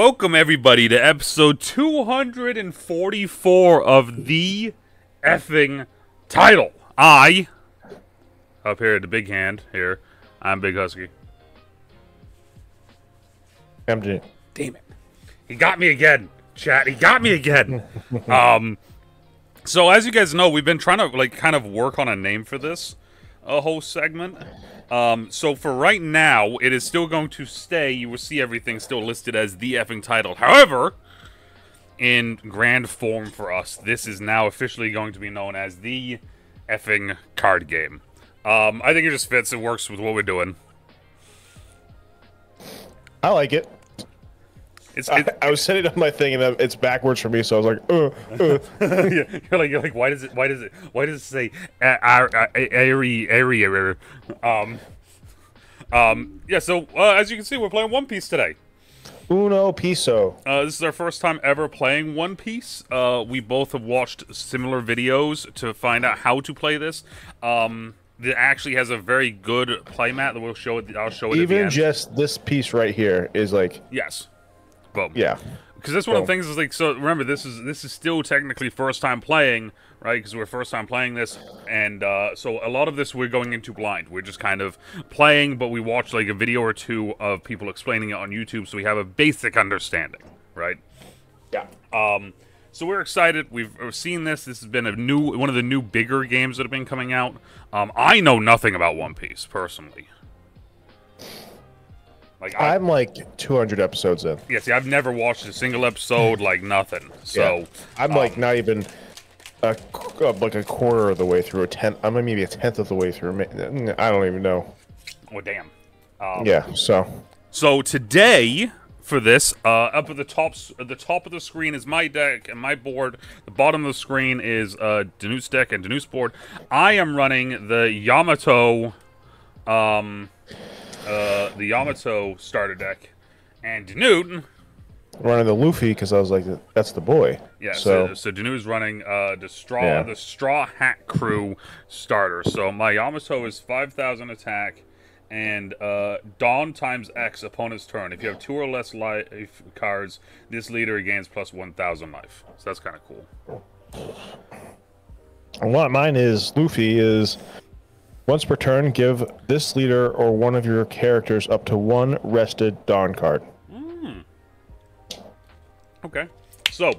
Welcome, everybody, to episode 244 of the effing title. Up here at the big hand, I'm Big Husky. MG. Damn it. He got me again, chat. He got me again. So, as you guys know, we've been trying to, kind of work on a name for this whole segment. So for right now, it is still going to stay. You will see everything still listed as the effing title. However, in grand form for us, this is now officially going to be known as the effing card game. I think it just fits. It works with what we're doing. I like it. I was setting up my thing and it's backwards for me, so I was like, Yeah, you're like, why does it say airy? Yeah. So as you can see, we're playing One Piece today. Uno piso. This is our first time ever playing One Piece. We both have watched similar videos to find out how to play this. It actually has a very good playmat that we'll show it. I'll show it. Even just this piece right here is like yes. Boom. Yeah. Because that's one of the things is like, so remember, this is still technically first time playing, right? Because we're first time playing this, and so a lot of this we're going into blind. We're just kind of playing, but we watch like a video or two of people explaining it on YouTube, so we have a basic understanding, right? Yeah. So we're excited. We've seen this. This has been one of the new bigger games that have been coming out. I know nothing about One Piece personally. I'm like 200 episodes in. Yeah, see, I've never watched a single episode, like nothing. So yeah. I'm like not even like a quarter of the way through, I'm maybe a tenth of the way through. I don't even know. Oh damn. Yeah. So today for this, up at the top of the screen is my deck and my board. The bottom of the screen is DeNutte's deck and DeNutte's board. I am running the Yamato. The Yamato starter deck, and DeNutte running the Luffy because I was like, that's the boy. Yeah. So DeNutte is running the Straw Hat Crew starter. So my Yamato is 5,000 attack, and Dawn times X opponent's turn. If you have 2 or less life cards, this leader gains plus 1,000 life. So that's kind of cool. And what mine is, Luffy is. Once per turn, give this leader or one of your characters up to 1 rested Dawn card. Okay, so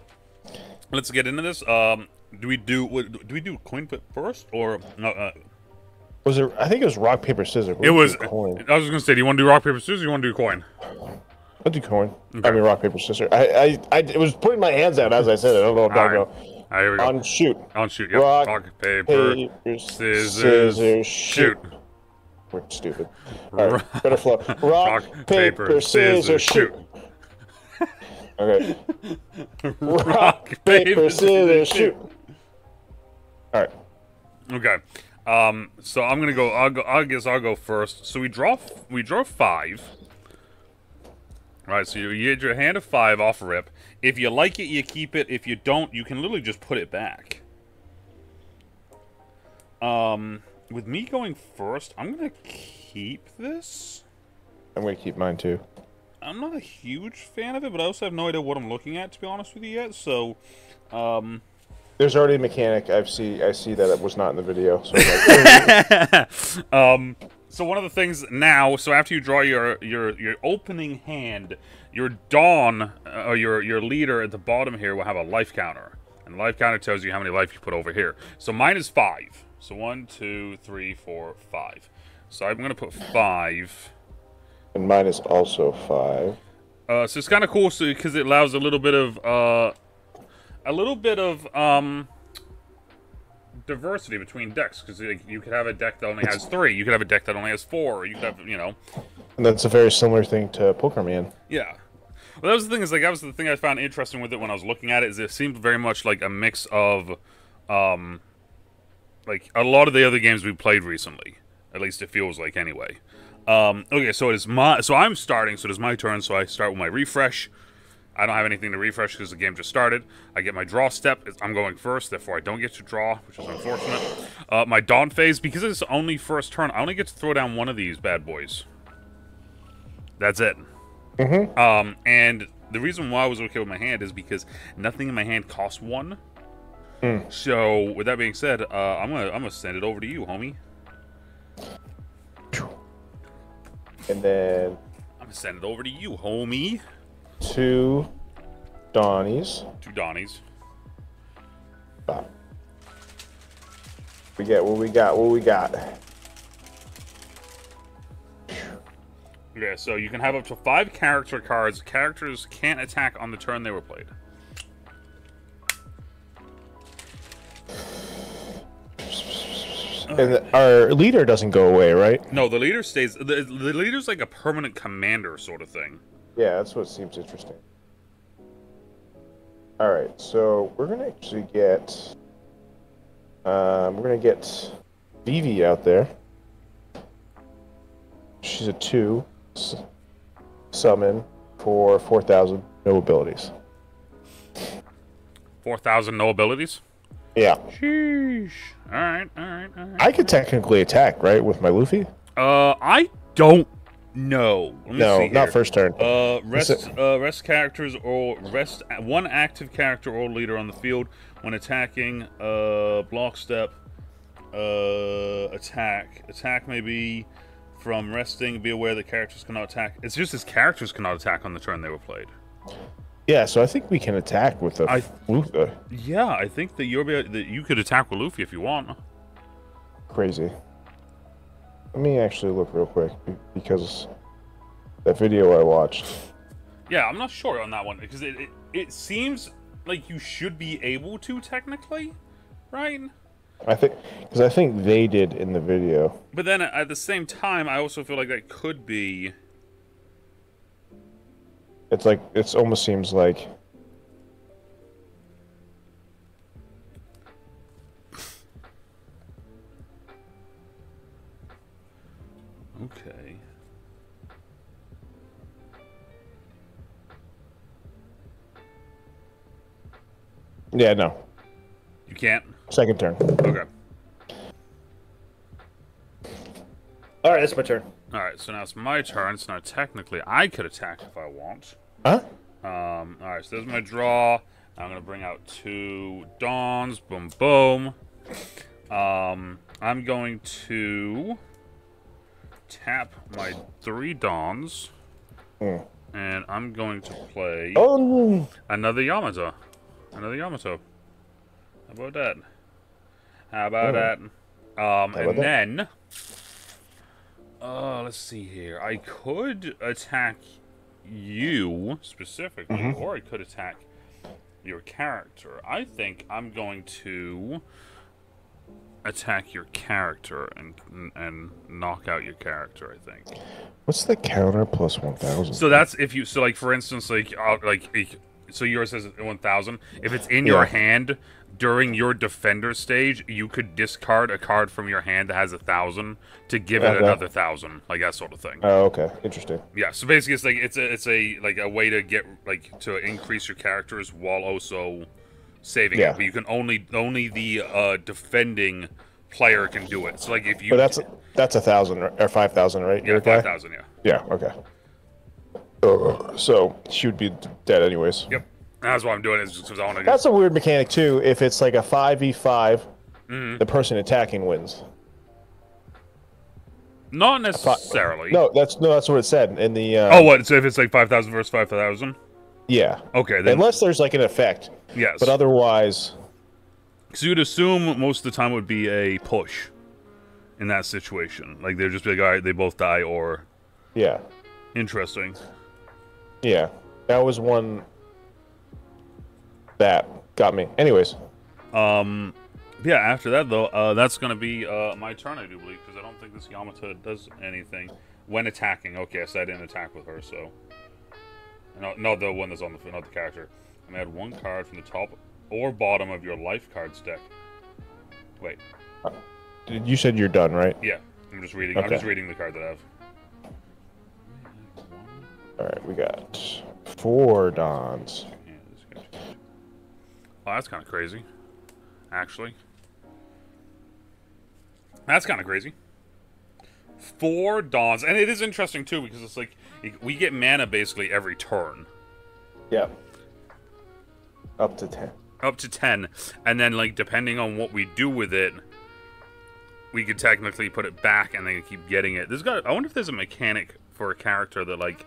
let's get into this. Do we do coin flip first or no? Was it? I think it was rock paper scissors. It was coin. I was gonna say, do you want to do rock paper scissors? Or you want to do coin? I'll do coin. Okay. I mean rock paper scissors. I was putting my hands out as I said it. I don't know if I'll go. All right, here we go. On shoot. Yep. Rock, paper, scissors, shoot. We're stupid. All right, better flow. Rock, paper, scissors, shoot. Okay. Rock, paper, scissors, shoot. All right. Okay. So I'm gonna go. I guess I'll go first. So we draw 5. All right. So you get your hand of 5 off rip. If you like it, you keep it. If you don't, you can literally just put it back. With me going first, I'm going to keep this. I'm going to keep mine too. I'm not a huge fan of it, but I also have no idea what I'm looking at, to be honest with you yet. So, there's already a mechanic. I see that it was not in the video. So, so one of the things now, so after you draw your opening hand, your Dawn, or your leader at the bottom here will have a life counter. And the life counter tells you how many life you put over here. So mine is 5. So 1, 2, 3, 4, 5. So I'm going to put 5. And mine is also 5. So it's kind of cool because it allows a little bit of diversity between decks, because you could have a deck that only has 3, you could have a deck that only has 4, or you could have, And that's a very similar thing to Pokerman. Yeah. Well, that was the thing, is like, that was the thing I found interesting with it when I was looking at it, is it seemed very much like a mix of, like, a lot of the other games we played recently. At least it feels like, anyway. Okay, so I'm starting, so it is my turn, so I start with my refresh. I don't have anything to refresh because the game just started. I get my draw step. I'm going first, therefore I don't get to draw, which is unfortunate. My Dawn phase, because it's only first turn, I only get to throw down one of these bad boys. That's it. Mm-hmm. And the reason why I was okay with my hand is because nothing in my hand costs 1. So, with that being said, I'm gonna send it over to you, homie. And then I'm gonna send it over to you, homie. 2 Donnies. 2 Donnies. We get what we got. What we got? Yeah, so you can have up to 5 character cards. Characters can't attack on the turn they were played. And our leader doesn't go away, right? No, the leader stays. The leader's like a permanent commander sort of thing. Yeah, that's what seems interesting. All right, so we're gonna actually get. We're gonna get Vivi out there. She's a 2 summon for 4,000, no abilities. 4,000 no abilities? Yeah. Sheesh. Alright. I could technically attack, right, with my Luffy? I don't know. Let me No, see not here. first turn. Rest characters or rest one active character or leader on the field when attacking. Block step. Attack. Attack may be from resting. Be aware that characters cannot attack. It's just as characters cannot attack on the turn they were played. Yeah, so I think we can attack with the Luffy. Yeah, I think that you could attack with Luffy if you want. Crazy. Let me actually look real quick because that video I watched. Yeah, I'm not sure on that one because it seems like you should be able to technically, right? I think they did in the video. But then at the same time, I also feel like that could be. It's like it almost seems like. Okay. Yeah, no. You can't? Second turn. Okay. All right, that's my turn. Alright, so now it's my turn. So now technically I could attack if I want. Huh? Alright, so there's my draw. I'm going to bring out 2 Dawns. Boom, boom. I'm going to tap my 3 Dawns. And I'm going to play another Yamato. Another Yamato. How about that? How about that? And then... let's see here. I could attack you, specifically, or I could attack your character. I think I'm going to attack your character and knock out your character, I think. What's the counter plus 1,000? So that's if you... So, like, for instance, so yours says 1,000. If it's in your hand during your defender stage, you could discard a card from your hand that has 1,000 to give it another 1,000, like that sort of thing. Oh, okay, interesting. Yeah, so basically, it's like it's a way to get to increase your characters while also saving it. But you can only the defending player can do it. So like if you, but that's 1,000 or 5,000, right? Yeah, 5,000. Yeah. Yeah. Okay. So she would be dead anyways. Yep. That's why I'm doing it. Is just because I want to. That's a weird mechanic too. If it's like a 5v5, the person attacking wins. Not necessarily. No, that's what it said in the. Oh, what? So if it's like 5,000 versus 5,000. Yeah. Okay. Then, unless there's like an effect. Yes. But otherwise. So you'd assume most of the time it would be a push in that situation. Like they'd just be like, all right, they both die, or. Yeah. Interesting. Yeah, that was one that got me. Anyways. Yeah, after that, though, that's going to be my turn, I do believe, because I don't think this Yamato does anything when attacking. Okay, so I didn't attack with her, so... No, the one that's on the... Not the character. I'm going to add 1 card from the top or bottom of your life cards deck. Wait. You said you're done, right? Yeah, I'm just reading. Okay. I'm just reading the card that I have. Alright, we got 4 Dons. Oh, that's kind of crazy. Actually. That's kind of crazy. 4 Dawns. And it is interesting, too, because it's like, we get mana basically every turn. Yeah. Up to 10. Up to 10. And then, like, depending on what we do with it, we could technically put it back and then keep getting it. I wonder if there's a mechanic for a character that, like,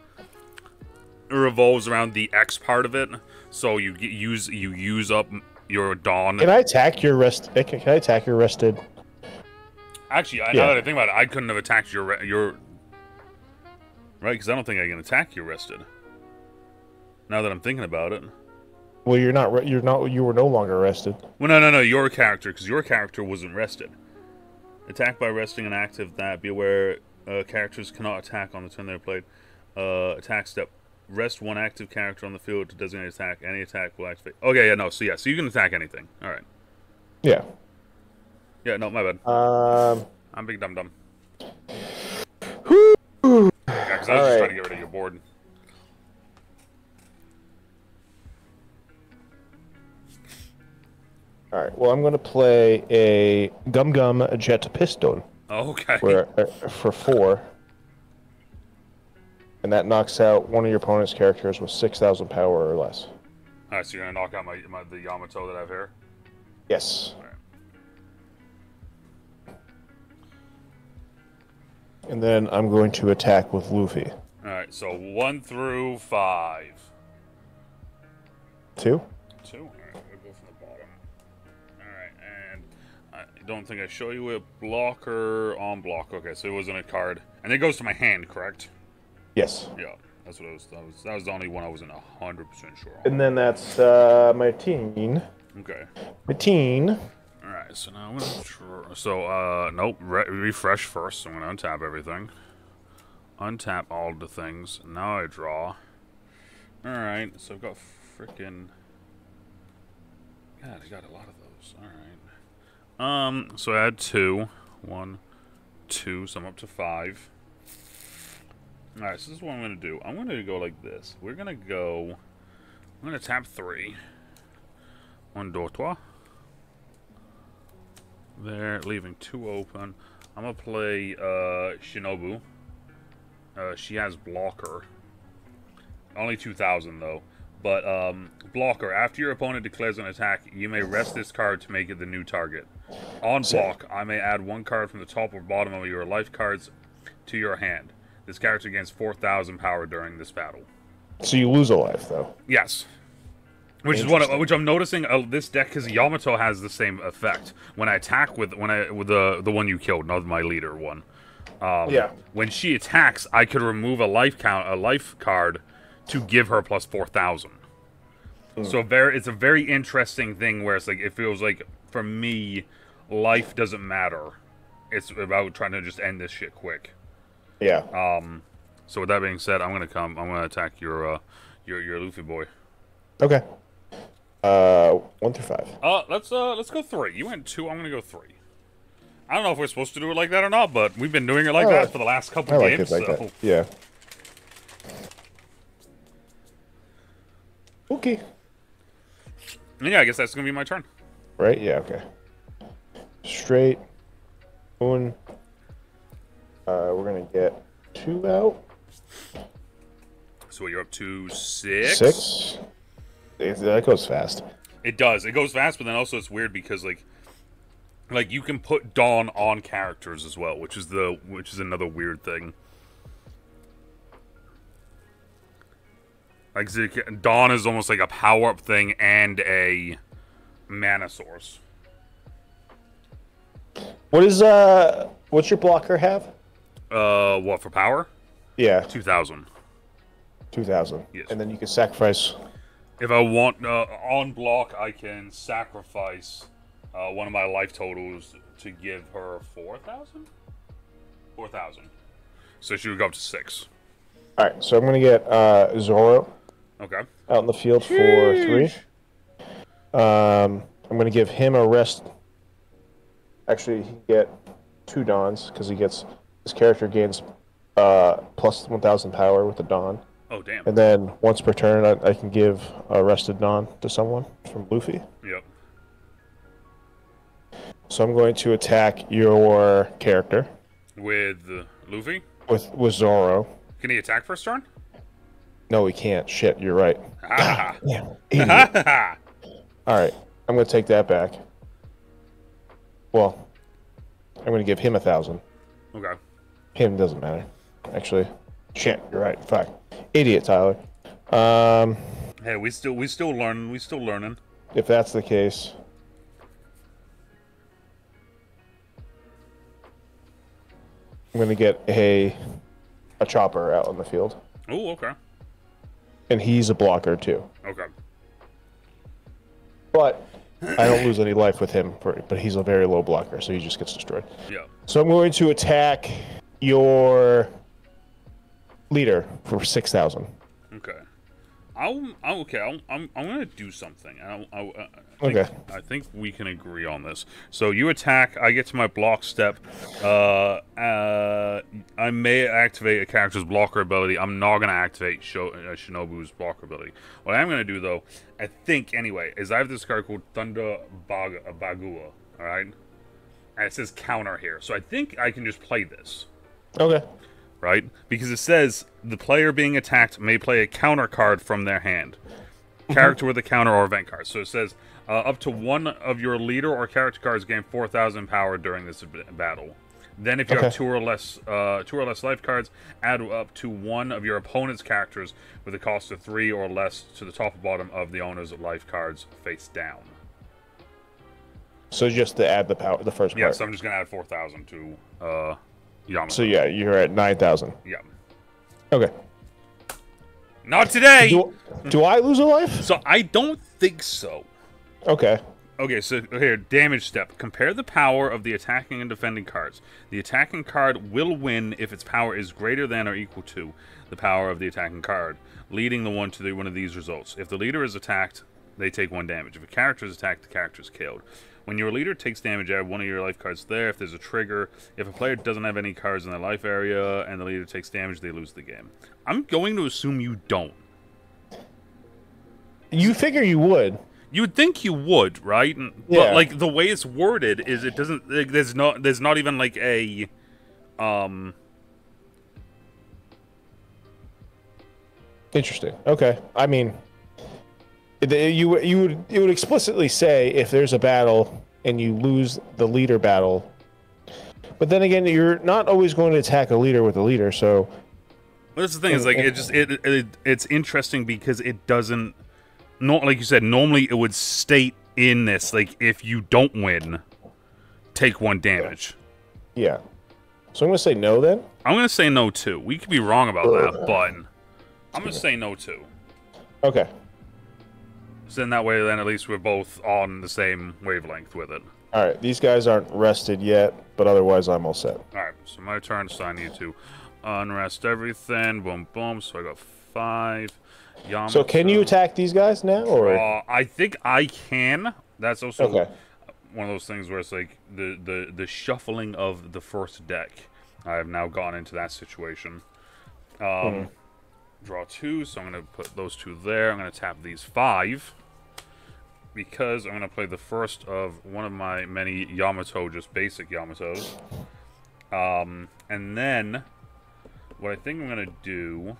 revolves around the X part of it. So you use up your Dawn. Can I attack your Can I attack your rested? Actually, now that I think about it, I couldn't have attacked your right, because I don't think I can attack your rested. Now that I'm thinking about it. Well, you were no longer rested. Well, no, your character, because your character wasn't rested. Attack by resting an active that. Be aware, characters cannot attack on the turn they're played. Attack step. Rest one active character on the field to designate attack. Any attack will activate. Okay, yeah, no, so you can attack anything. All right. Yeah. Yeah, no, my bad. I'm big dum-dum. Whoo! Yeah, because I was just trying to get rid of your board. Alright, well, I'm going to play a Gum Gum Jet Piston. Okay. For 4. And that knocks out one of your opponent's characters with 6,000 power or less. Alright, so you're going to knock out the Yamato that I have here? Yes. Alright. And then I'm going to attack with Luffy. Alright, so 1 through 5. 2? 2? Alright, we'll go from the bottom. Alright, and I don't think I show you a blocker on block. Okay, so it wasn't a card. And it goes to my hand, correct? Yes. Yeah, that's what it was. That was the only one I wasn't 100% sure on. And then that's my teen. Okay. My teen. Alright, so now I'm gonna nope, refresh first. So I'm gonna untap everything. Untap all the things. Now I draw. Alright, so I've got freaking... God, I got a lot of those. Alright. So I had 2. 1, 2, so I'm up to 5. Alright, so this is what I'm gonna do. I'm gonna go like this. I'm gonna tap 3. 1, 2, 3. There, leaving 2 open. I'm gonna play Shinobu. She has blocker. Only 2,000 though. But blocker. After your opponent declares an attack, you may rest this card to make it the new target. On block, I may add 1 card from the top or bottom of your life cards to your hand. This character gains 4,000 power during this battle. So you lose a life though. Yes. Which I'm noticing. This deck, because Yamato has the same effect. When I attack with the one you killed, not my leader one. Yeah. When she attacks, I could remove a life card to give her plus 4,000. So it's a very interesting thing where it's like it feels like for me, life doesn't matter. It's about trying to just end this shit quick. Yeah. So with that being said, I'm gonna attack your Luffy boy. Okay. 1 through 5. Let's go 3. You went 2. I'm gonna go 3. I don't know if we're supposed to do it like that or not, but we've been doing it like that for the last couple games. It like that. Yeah. Okay. Yeah, I guess that's gonna be my turn. Right? Yeah. Okay. Straight. 1. We're gonna get 2 out. So you're up to 6. 6. That goes fast. It does. It goes fast, but then also it's weird because like you can put Dawn on characters as well, which is another weird thing. Like Dawn is almost like a power up thing and a mana source. What's your blocker have? What for power? Yeah. 2,000. 2,000. Yes. And then you can sacrifice. If I want on block, I can sacrifice one of my life totals to give her 4,000. 4,000. So she would go up to 6. All right. So I'm gonna get Zoro. Okay. Out in the field for 3. I'm gonna give him a rest. Actually, he get 2 Dawns because his character gains plus 1,000 power with the Dawn. Oh, damn. And then once per turn, I can give a rested Dawn to someone from Luffy. Yep. So I'm going to attack your character. With Luffy? With Zoro. Can he attack first turn? No, he can't. Shit, you're right. Ah. Yeah, idiot. All right, I'm going to take that back. Well, I'm going to give him 1,000. Okay. Him doesn't matter. Actually, shit, you're right. Fuck. Idiot, Tyler. Hey, we still learning. We still learning. If that's the case, I'm going to get a chopper out in the field. Oh, okay. And he's a blocker, too. Okay. But I don't lose any life with him, but he's a very low blocker, so he just gets destroyed. Yeah. So I'm going to attack your leader for 6,000. Okay. I'm gonna do something. I think we can agree on this. So you attack. I get to my block step. I may activate a character's blocker ability. I'm not gonna activate Shinobu's blocker ability. What I'm gonna do though, I think anyway, is I have this card called Thunder Bagua. All right, and it says counter here, so I think I can just play this. Okay. Right? Because it says the player being attacked may play a counter card from their hand. Character with a counter or event card. So it says up to one of your leader or character cards gain 4,000 power during this battle. Then if you have two or less life cards, add up to one of your opponent's characters with a cost of 3 or less to the top or bottom of the owner's life cards face down. So just to add the power, the first part. Yeah, so I'm just going to add 4,000 to Yamato. So yeah, you're at 9,000. Yeah. Okay. Not today! Do I lose a life? So I don't think so. Okay. Okay, so here, damage step. Compare the power of the attacking and defending cards. The attacking card will win if its power is greater than or equal to the power of the attacking card, leading the one to one of these results. If the leader is attacked, they take 1 damage. If a character is attacked, the character is killed. When your leader takes damage, add one of your life cards there. If there's a trigger, if a player doesn't have any cards in their life area and the leader takes damage, they lose the game. I'm going to assume you don't. You figure you would. You'd think you would, right? Yeah. But like the way it's worded is it doesn't. Like, there's not even like a Interesting. Okay. I mean, you would explicitly say if there's a battle and you lose the leader battle, but then again, you're not always going to attack a leader with a leader. So well, that's the thing is like it's interesting because it doesn't. Not like you said. Normally, it would state in this like if you don't win, take 1 damage. Yeah. So I'm gonna say no then. I'm gonna say no too. We could be wrong about that, but I'm gonna say no too. Okay. So in that way, then at least we're both on the same wavelength with it. All right. These guys aren't rested yet, but otherwise I'm all set. All right. So my turn. So I need to unrest everything. Boom, boom. So I got 5. Yamato. So can you attack these guys now, or? I think I can. That's also Okay. one of those things where it's like the shuffling of the first deck. I have now gone into that situation. Draw 2, so I'm going to put those 2 there. I'm going to tap these 5 because I'm going to play the first of one of my many Yamato, just basic Yamatos. And then what I think I'm going to do...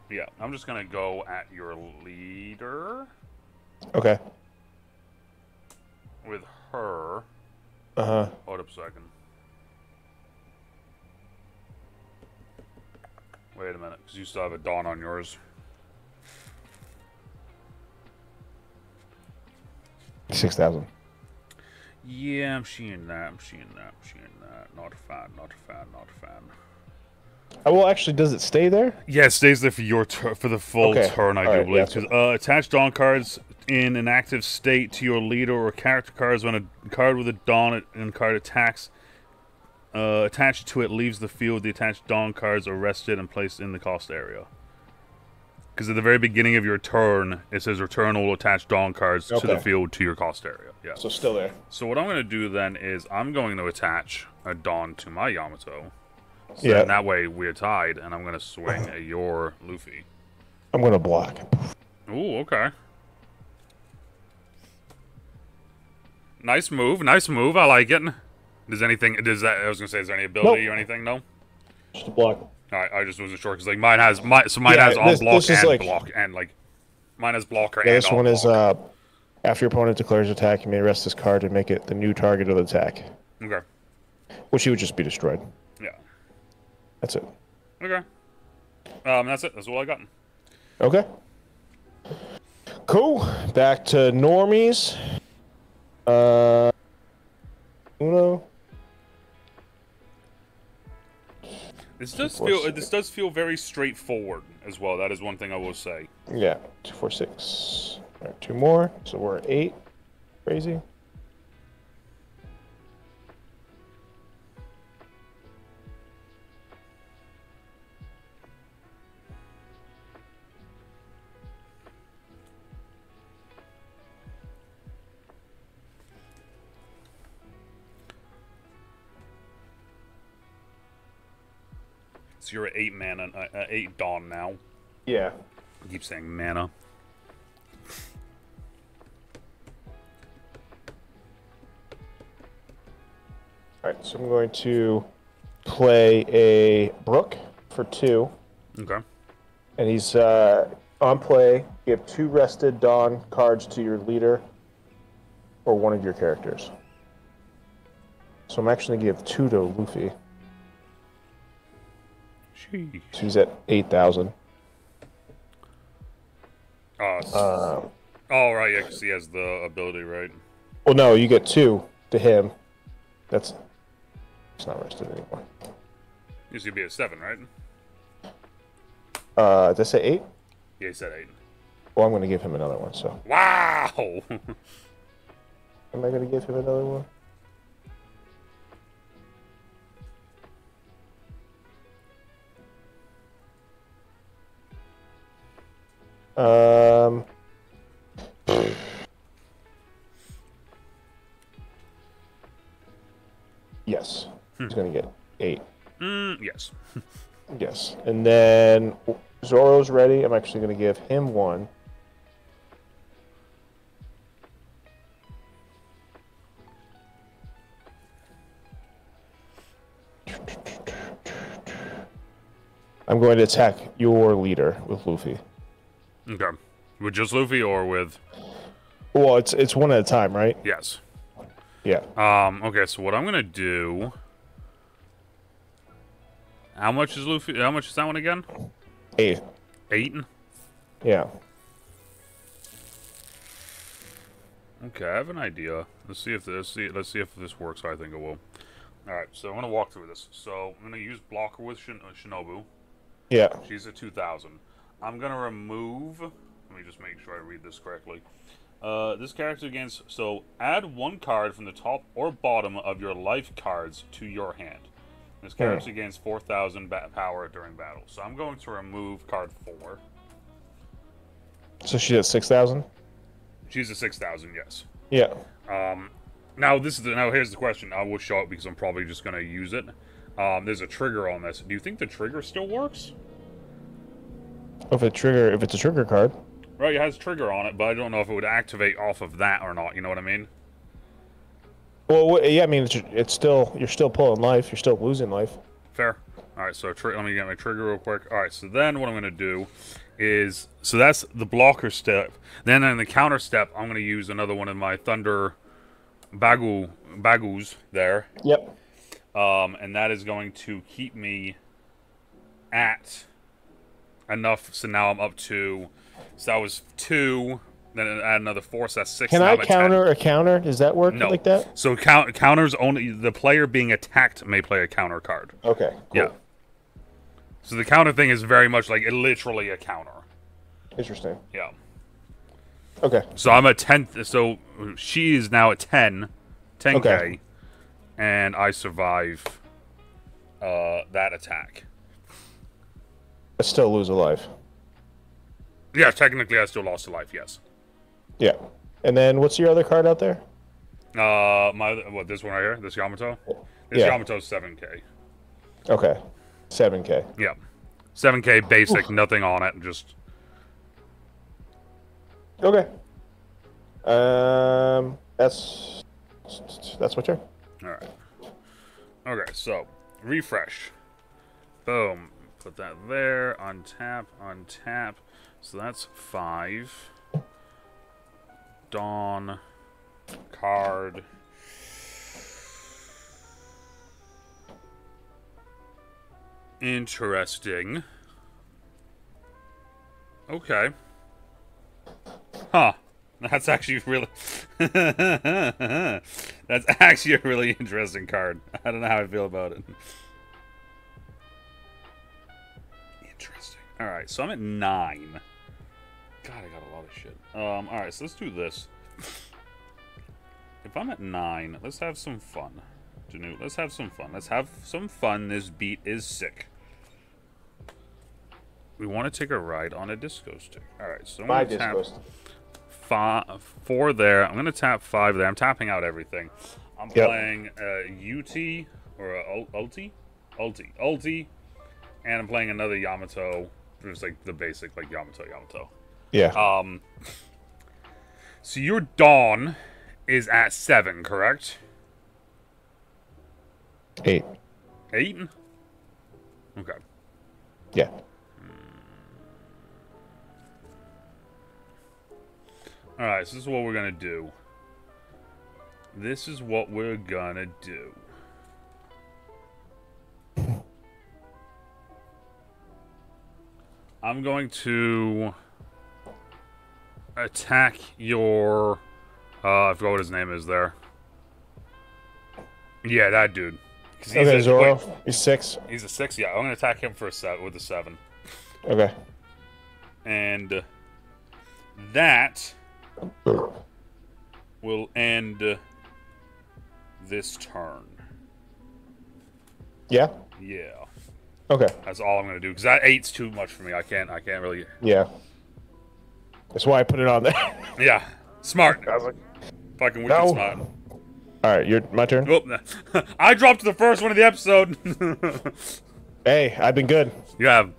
Yeah, I'm just going to go at your leader. Okay. With her. Uh-huh. Hold up a second. Wait a minute, because you still have a Dawn on yours. 6,000. Yeah, I'm seeing that. Not a fan. Well, actually, does it stay there? Yeah, it stays there for your for the full turn, I do believe. Because attach Dawn cards in an active state to your leader or character cards when a card with a Dawn and card attacks attached to it leaves the field. The attached Dawn cards are rested and placed in the cost area. Because at the very beginning of your turn, it says return all attached Dawn cards to the field to your cost area. Yeah. So still there. So what I'm going to do then is I'm going to attach a Dawn to my Yamato. So then that way we're tied, and I'm going to swing at your Luffy. I'm going to block. Ooh, okay. Nice move. I like it. Does anything? I was going to say, is there any ability or anything? No. Just a block. I just wasn't sure because like mine has on block this is and like, block and like mine has blocker yeah, and this on one block. is after your opponent declares attack, you may rest this card to make it the new target of the attack, Okay. which he would just be destroyed. Yeah. That's it. Okay. That's it. That's all I got. Okay. Cool. Back to normies. Uno. This does feel very straightforward as well. That is one thing I will say. Yeah. 2, 4, 6. All right, 2 more. So we're at 8. Crazy. So you're at 8 mana, 8 Dawn now. Yeah. I keep saying mana. Alright, so I'm going to play a Brook for 2. Okay. And he's on play. You have 2 rested Dawn cards to your leader or one of your characters. So I'm actually going to give 2 to Luffy. Sheesh. So he's at 8,000. Oh, right, yeah, because he has the ability, right? Well, no, you get 2 to him. It's not rested anymore. Used to be at 7, right? Did I say 8? Yeah, he said 8. Well, I'm going to give him another one, so. Wow! Am I going to give him another one? Yes. He's going to get 8. Yes. Yes. And then Zoro's ready. I'm actually going to give him 1. I'm going to attack your leader with Luffy. Okay. With just Luffy or with... Well, it's one at a time, right? Yes. Yeah. Okay, so what I'm gonna do... How much is Luffy? How much is that one again? 8. 8? Yeah. Okay, I have an idea. Let's see if this works. I think it will. All right, so I'm gonna walk through this. So I'm gonna use blocker with Shinobu. Yeah. She's at 2,000. I'm gonna remove. Let me just make sure I read this correctly. This character gains. So add 1 card from the top or bottom of your life cards to your hand. This character gains 4,000 power during battle. So I'm going to remove card 4. So she's at 6,000? She's at 6,000. Yes. Yeah. Now here's the question. I will show it because I'm probably just gonna use it. There's a trigger on this. Do you think the trigger still works? If it's a trigger card. Right, it has trigger on it, but I don't know if it would activate off of that or not. You know what I mean? Well, yeah, I mean, it's still, you're still pulling life. You're still losing life. Fair. All right, so let me get my trigger real quick. All right, so then what I'm going to do is... So that's the blocker step. Then in the counter step, I'm going to use another one of my Thunder Bagus there. Yep. And that is going to keep me at enough. So now I'm up to... So that was 2... Then add another 4, so that's 6. Can I counter a counter? Does that work like that? So counters only the player being attacked may play a counter card. Okay. Cool. Yeah. So the counter thing is very much like literally a counter. Interesting. Yeah. Okay. So I'm at 10. So she is now at 10, 10k, okay. And I survive that attack. I still lose a life. Yeah, technically I still lost a life. Yes. Yeah. And then what's your other card out there? This one right here? This Yamato? This Yamato's 7k. Okay. 7k. Yeah. 7k basic, nothing on it, just... Okay. That's my turn. Alright. Okay, so, refresh. Boom. Put that there. Untap, untap. So that's 5. Dawn. Card. Interesting. Okay. Huh. That's actually really... That's actually a really interesting card. I don't know how I feel about it. Interesting. Alright, so I'm at 9. God, I got a lot of shit. Alright, so let's do this. If I'm at 9, let's have some fun. DeNutte, let's have some fun. Let's have some fun. This beat is sick. We want to take a ride on a disco stick. Alright, so I'm going to tap 4 there. I'm going to tap 5 there. I'm tapping out everything. I'm playing UT, or Ulti? Ulti. And I'm playing another Yamato. Just like the basic, like Yamato. Yeah. So your Dawn is at 7, correct? 8. 8? Okay. Yeah. Alright, so this is what we're gonna do. This is what we're gonna do. I'm going to attack your... I forgot what his name is there. Yeah, that dude. Okay, Zoro. He's 6. He's a 6, yeah. I'm going to attack him for with a 7. Okay. And that will end this turn. Yeah? Yeah. Okay. That's all I'm going to do. Because that 8's too much for me. I can't really... Yeah. That's why I put it on there. Yeah. Smart. I was like... Fucking wicked smart. Alright, my turn? Oh, I dropped the first one of the episode. Hey, I've been good. You have.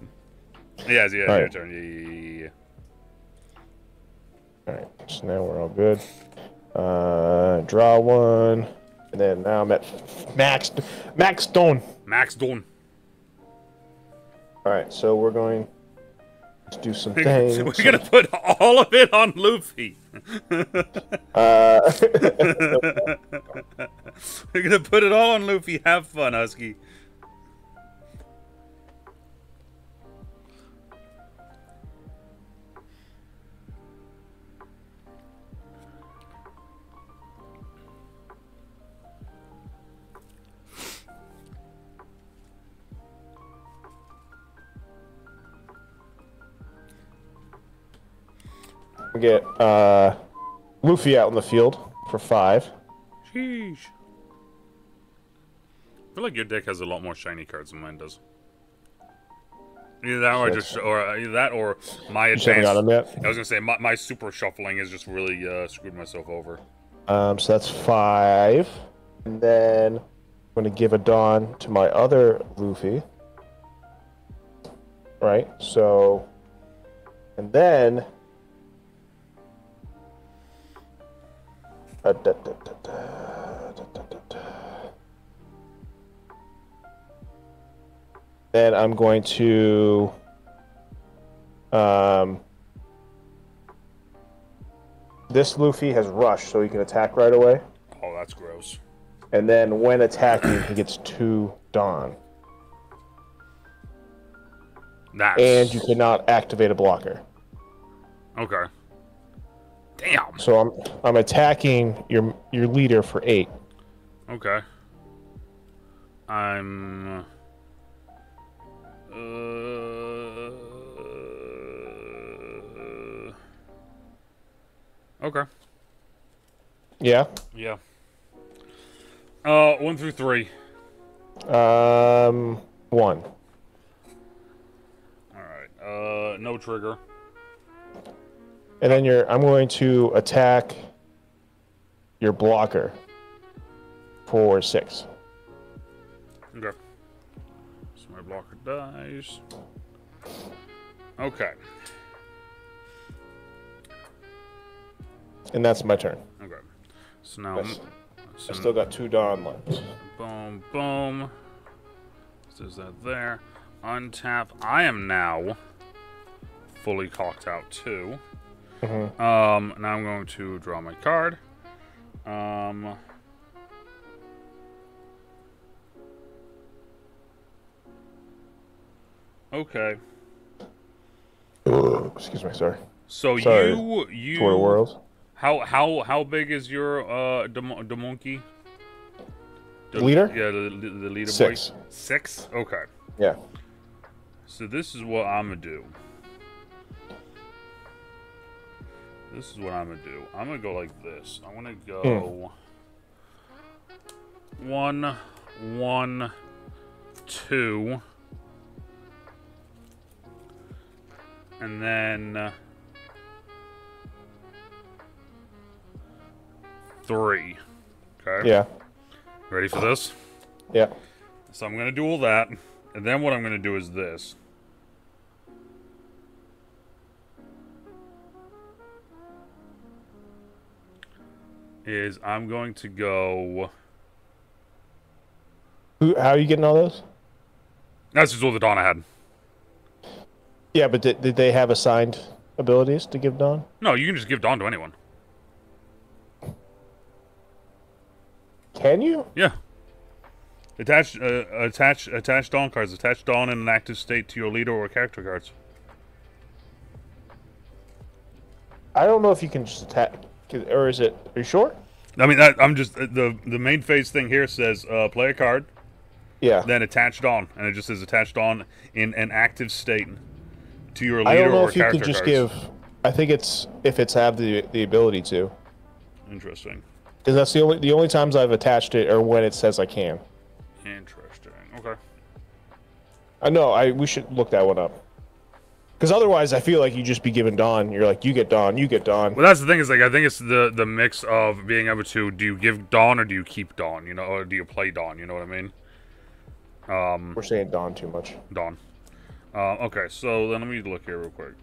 Yeah, your right. turn. Yeah. Alright, so now we're all good. Draw 1. And then now I'm at max stone. Max done. Alright, so we're going to do some things. We're going to put all of it on Luffy. We're going to put it all on Luffy. Have fun, Husky. We get Luffy out in the field for 5. Sheesh. I feel like your deck has a lot more shiny cards than mine does. Either that or my advanced. Got him yet? I was gonna say my super shuffling is just really screwed myself over. So that's 5, and then I'm gonna give a Dawn to my other Luffy. Right. So, and then. Then I'm going to this Luffy has rush, so he can attack right away. Oh, that's gross. And then when attacking, he gets 2 Dawn. That's... And you cannot activate a blocker. Okay. Damn. So I'm attacking your leader for 8. Okay. I'm. Okay. Yeah. Yeah. 1 through 3. 1. All right. No trigger. And then I'm going to attack your blocker for 6. Okay. So my blocker dies. Okay. And that's my turn. Okay. So now I still got 2 Dawn left. Boom, boom. So there's that there. untap. I am now fully cocked out too. Mm-hmm. Now I'm going to draw my card. Okay. Excuse me, sorry. So Sorry. you For the world. how big is your the monkey? Leader? Yeah, the leader 6. boy. 6? Okay. Yeah. So this is what I'm gonna do. I'm gonna go like this. I'm gonna go 1, 1, 2, and then 3. Okay. Yeah. Ready for this? Yeah. So I'm going to do all that, and then what I'm going to do is this. I'm going to go... How are you getting all those? That's just all the Dawn I had. Yeah, but did they have assigned abilities to give Dawn? No, you can just give Dawn to anyone. Can you? Yeah. Attach Dawn cards. Attach Dawn in an active state to your leader or character cards. I don't know if you can just attack, or is it? Are you sure? I mean, I'm just the main phase thing here says play a card. Yeah. Then attach Dawn, and it just says attach Dawn in an active state to your leader I don't know or if you character can just cards. give. I think it's if it's have the ability to. Interesting. Because that's the only times I've attached it are when it says I can. Interesting. Okay. I know. We should look that one up. Because otherwise, I feel like you just be given Dawn. You're like, you get Dawn, you get Dawn. Well, that's the thing is like I think it's the mix of being able to do you give Dawn or do you keep Dawn? You know, or do you play Dawn? You know what I mean? We're saying Dawn too much. Dawn. Okay, so then let me look here real quick.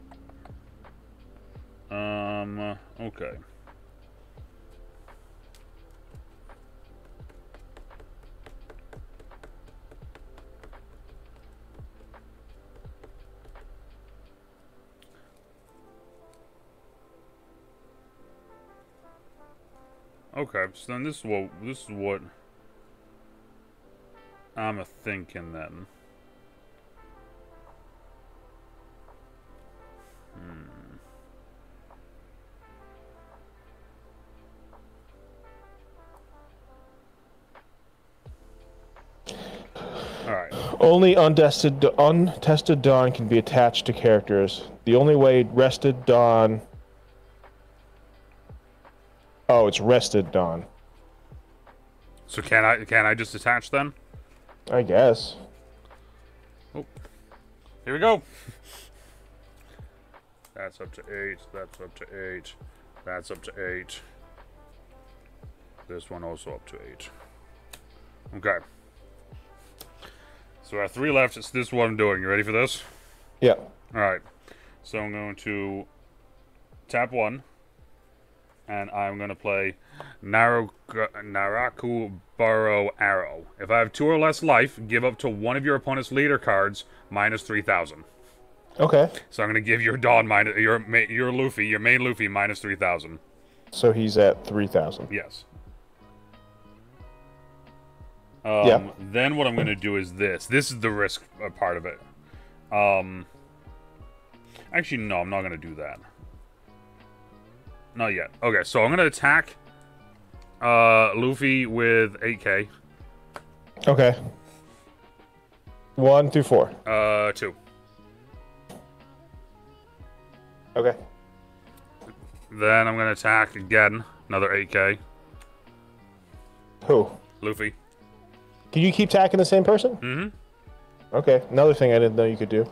Okay. Okay, so then this is what I'm a thinking then. Alright. Only untested Dawn can be attached to characters. The only way rested Dawn. Oh, it's rested Dawn. So can I just attach then? I guess. Oh. Here we go. That's up to 8. That's up to 8. That's up to 8. This one also up to 8. Okay. So I have 3 left. This is what I'm doing. You ready for this? Yeah. Alright. So I'm going to tap 1. And I'm going to play Naraku Burrow Arrow. If I have 2 or less life, give up to one of your opponent's leader cards minus 3,000. Okay. So I'm going to give your Dawn minus your Luffy, your main Luffy minus 3,000. So he's at 3,000. Yes. Yeah. Then what I'm going to do is this. This is the risk part of it. Actually, no, I'm not going to do that. Not yet. Okay, so I'm going to attack Luffy with 8k. Okay. 1 through 4. 2. Okay. Then I'm going to attack again. Another 8k. Who? Luffy. Can you keep attacking the same person? Mm-hmm. Okay. Another thing I didn't know you could do.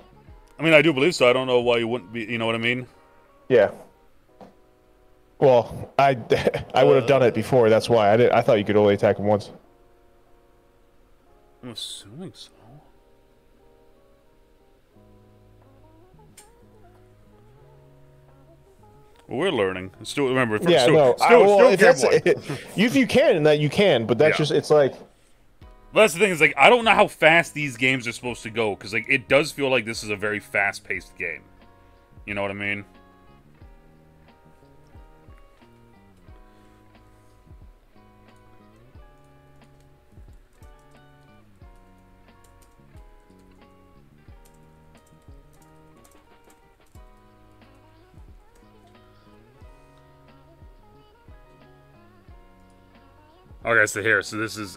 I mean, I do believe so. I don't know why you wouldn't be. You know what I mean? Yeah. Well, I would have done it before. That's why I thought you could only attack him once. I'm assuming so. Well, we're learning. Still, remember. Yeah, still, no. Still, well, still if you can, that you can. But that's Yeah. just. It's like. But that's the thing, is like, I don't know how fast these games are supposed to go, because like it does feel like this is a very fast-paced game. You know what I mean? Okay, so here, so this is,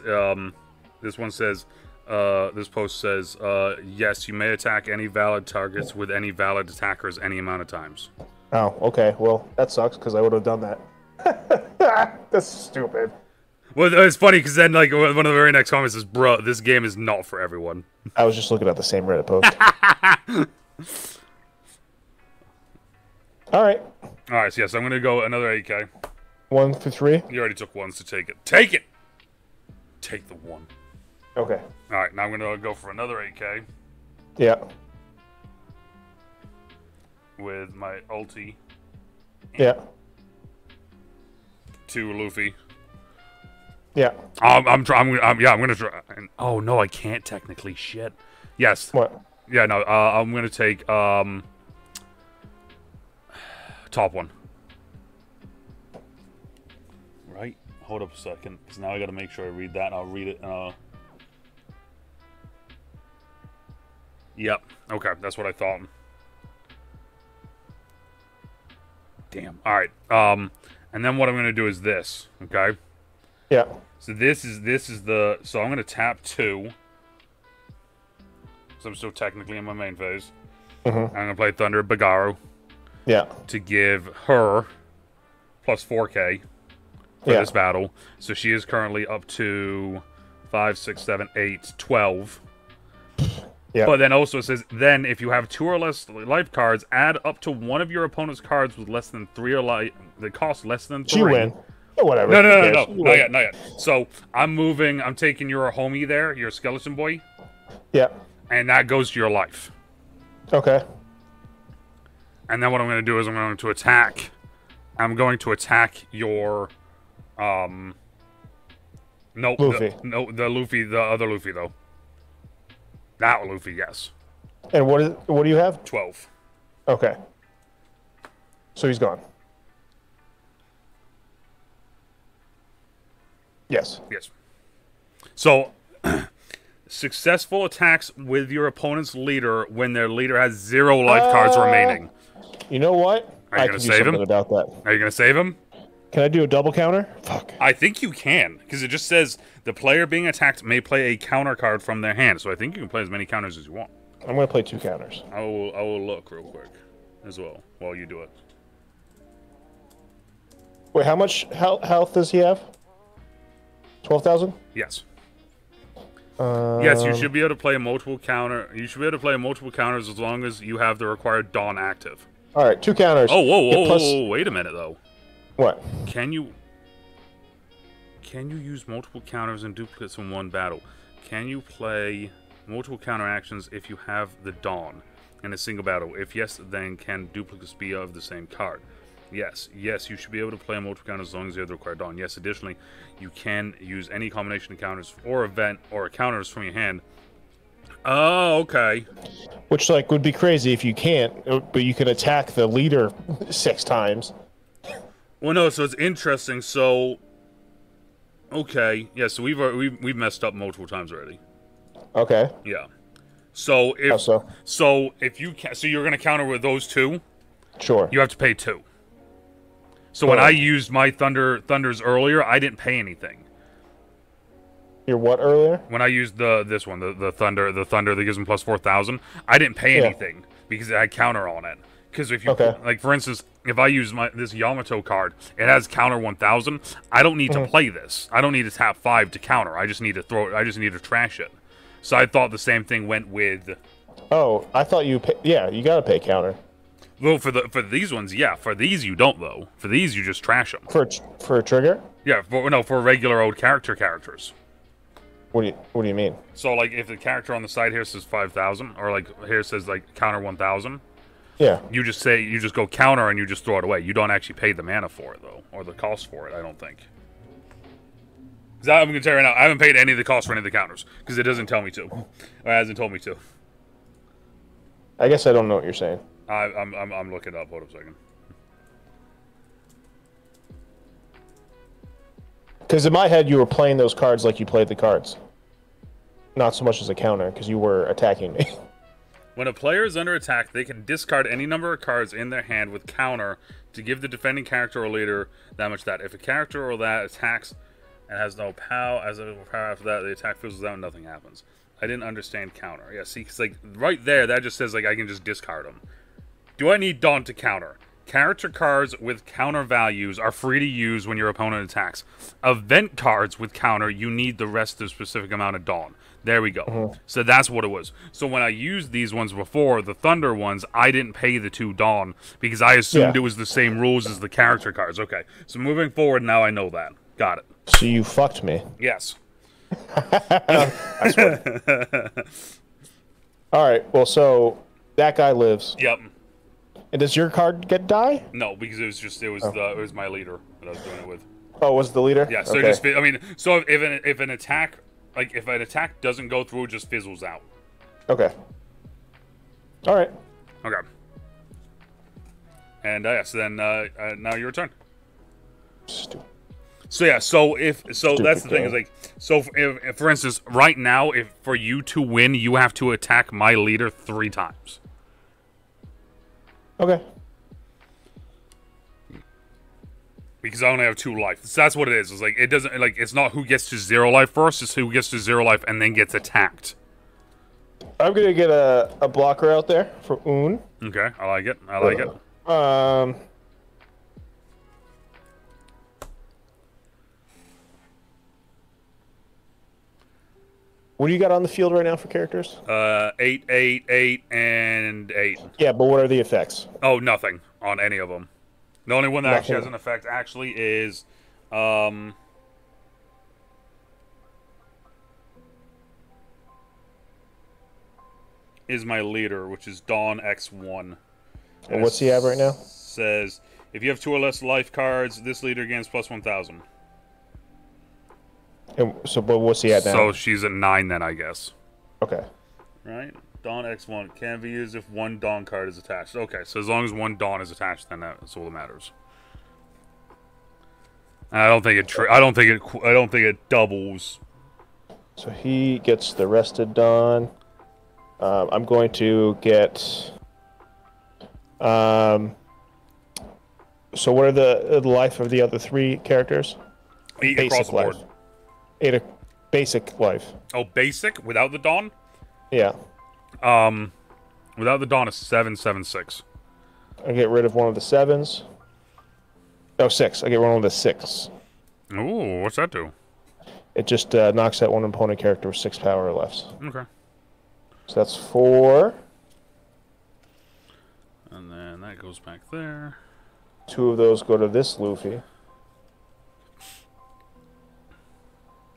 this one says, this post says, yes, you may attack any valid targets with any valid attackers any amount of times. Oh, okay. Well, that sucks, because I would have done that. That's stupid. Well, it's funny, because then, like, one of the very next comments is, bro, this game is not for everyone. I was just looking at the same Reddit post. Alright. Alright, so yes, I'm going to go another 8K. 1 through 3? You already took ones to take it. Take it! Take the one. Okay. Alright, now I'm going to go for another 8K. Yeah. With my ulti. Yeah. To Luffy. Yeah. I'm gonna try. Oh no, I can't technically. Shit. Yes. What? Yeah, no. I'm gonna take top one. Right. Hold up a second, because now I gotta make sure I read that. And I'll read it. Yep. Okay, that's what I thought. Damn. All right. And then what I'm gonna do is this. Okay. Yeah. So this is the, so I'm gonna tap 2. So I'm still technically in my main phase. I'm gonna play Thunder Bagaro. Yeah. To give her plus 4K for this battle. So she is currently up to 5, 6, 7, 8, 12. Yeah. But then also it says, then if you have 2 or less life cards, add up to one of your opponent's cards with less than 3 or life. They cost less than 3. She win. Oh, whatever. No. Not yet, not yet. So I'm taking your homie there, your skeleton boy. Yeah. And that goes to your life. Okay. And then what I'm going to do is I'm going to attack. I'm going to attack your, no, Luffy. the Luffy, the other Luffy though. That Luffy, yes. And what do you have? 12. Okay. So he's gone. Yes. Yes. So, successful attacks with your opponent's leader when their leader has 0 life cards remaining. You know what? Are you going to save him? About that. Are you going to save him? Can I do a double counter? Fuck. I think you can, because it just says the player being attacked may play a counter card from their hand. So I think you can play as many counters as you want. I'm going to play 2 counters. I will look real quick as well while you do it. Wait, how much health does he have? 12,000? Yes. Yes, you should be able to play multiple counter. You should be able to play multiple counters as long as you have the required Dawn active. All right, 2 counters. Oh, whoa, wait a minute though. What? Can you use multiple counters and duplicates in one battle? Can you play multiple counter actions if you have the Dawn in a single battle? If yes, then can duplicates be of the same card? Yes, you should be able to play multiple counters as long as you have the required Dawn. Yes, additionally, you can use any combination of counters or event or counters from your hand. Oh, okay. Which, like, would be crazy if you can't, but you can attack the leader 6 times. Well, no, so it's interesting. So, okay, yeah. So we've messed up multiple times already. Okay. Yeah. So if How so? So if you so you're gonna counter with those 2. Sure. You have to pay 2. So when I used my thunders earlier, I didn't pay anything. Your what earlier? When I used this one, the thunder that gives them plus 4,000, I didn't pay anything because it had counter on it. Because if you like, for instance, if I use this Yamato card, it has counter 1,000. I don't need to play this. I don't need to tap 5 to counter. I just need to throw it. I just need to trash it. So I thought the same thing went with. Oh, I thought you. Yeah, you gotta pay counter. Well, for these ones, yeah. For these, you don't though. For these, you just trash them. For a trigger? Yeah. For regular old characters. What do you mean? So like, if the character on the side here says 5,000, or like here says like counter 1,000. Yeah. You just go counter and you just throw it away. You don't actually pay the mana for it though, or the cost for it. I don't think. Because I'm going to tell you right now, I haven't paid any of the costs for any of the counters. Because it doesn't tell me to. Or it hasn't told me to. I guess I don't know what you're saying. I'm looking it up. Hold up a second. Because in my head, you were playing those cards like you played the cards. Not so much as a counter, because you were attacking me. When a player is under attack, they can discard any number of cards in their hand with counter to give the defending character or leader that much that. If a character or that attacks and has no power, after that, the attack fizzles out and nothing happens. I didn't understand counter. Yeah, see, because like right there, that just says like I can just discard them. Do I need Dawn to counter? Character cards with counter values are free to use when your opponent attacks. Event cards with counter, you need the rest of the specific amount of Dawn. There we go. So that's what it was. So when I used these ones before, the Thunder ones, I didn't pay the 2 Dawn because I assumed it was the same rules as the character cards. Okay, so moving forward, now I know that. Got it. So you fucked me. Yes. I swear. All right, well, so that guy lives. Yep. And does your card get die? No, because it was my leader that I was doing it with. Oh, was the leader? Yeah, so just I mean, so if an attack doesn't go through, it just fizzles out. Okay. All right. Okay. And so then now your turn. Stupid. So yeah, so that's the thing is like, so if, for instance, right now, if for you to win, you have to attack my leader 3 times. Okay. Because I only have 2 life. So that's what it is. It's like it doesn't like it's not who gets to 0 life first. It's who gets to 0 life and then gets attacked. I'm gonna get a blocker out there for Un. Okay, I like it. I like it. What do you got on the field right now for characters? 8, 8, 8, and 8. Yeah, but what are the effects? Oh, nothing on any of them. The only one that actually has an effect is my leader, which is Dawn X1. And what's he have right now? Says if you have 2 or less life cards, this leader gains plus 1,000. And so, but what's he at now? So she's at 9 then, I guess. Okay. Right? Dawn X1 can be used if 1 Dawn card is attached. Okay, so as long as 1 Dawn is attached, then that's all that matters. And I don't think it doubles. So he gets the rested Dawn. I'm going to get. So what are the life of the other 3 characters? 8 across the board. 8 basic life. Oh, basic without the Dawn? Yeah. Without the Dawn is 7, 7, 6. I get rid of one of the 7s. Oh, 6. I get one of the 6. Ooh, what's that do? It just knocks out one opponent character with 6 power or less. Okay. So that's 4. And then that goes back there. 2 of those go to this Luffy.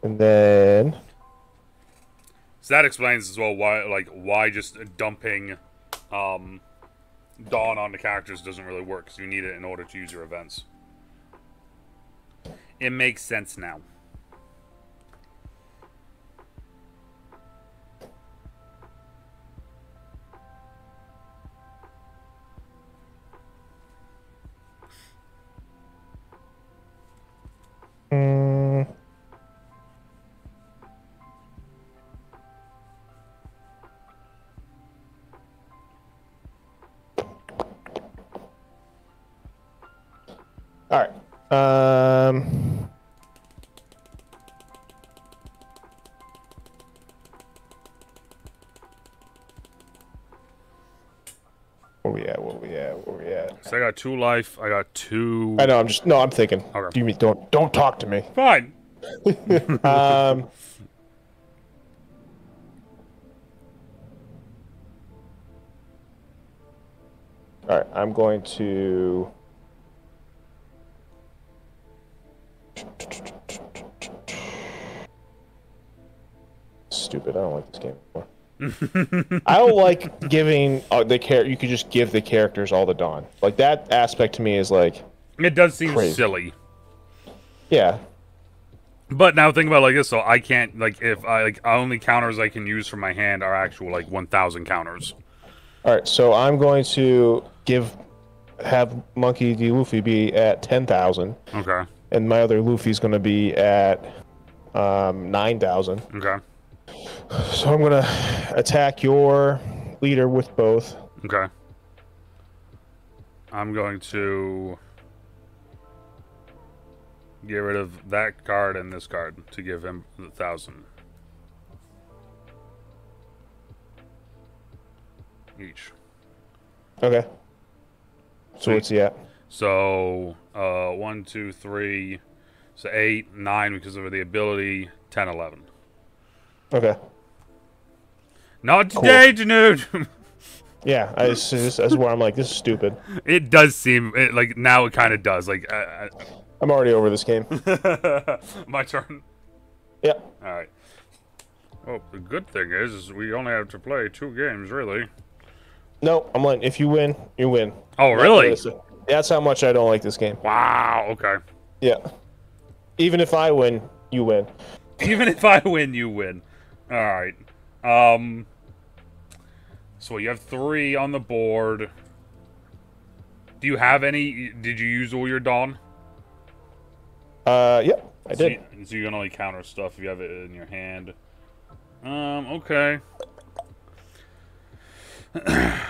And then... So that explains as well why just dumping Dawn on the characters doesn't really work, because you need it in order to use your events. It makes sense now. All right. Where we at? So I got 2 life. I got 2. I know. I'm thinking. Okay. Do you mean don't talk to me? Fine. All right. I'm going to. Stupid. I don't like this game anymore. I don't like giving you could just give the characters all the Dawn. Like, that aspect to me is like... It does seem crazy. silly. Yeah. But now think about it like this, so I can't, like, if I, like, only counters I can use from my hand are actual, like, 1,000 counters. Alright, so I'm going to have Monkey D. Luffy be at 10,000. Okay. And my other Luffy's going to be at 9,000. Okay. So I'm going to attack your leader with both. Okay. I'm going to get rid of that card and this card to give him 1,000 each. Okay. So what's he at? So 1, 2, 3, so 8, 9 because of the ability, 10, 11. Okay. Not today, DeNutte. Yeah, this is where I'm like, this is stupid. It does seem like now it kind of does. Like I'm already over this game. my turn. Yeah. All right. Well, the good thing is we only have to play 2 games, really. No, I'm letting. If you win, you win. Oh, really? That's how much I don't like this game. Wow. Okay. Yeah. Even if I win, you win. Even if I win, you win. All right. So you have 3 on the board. Do you have any? Did you use all your Dawn? Yep, I did. So you can only counter stuff if you have it in your hand. Okay.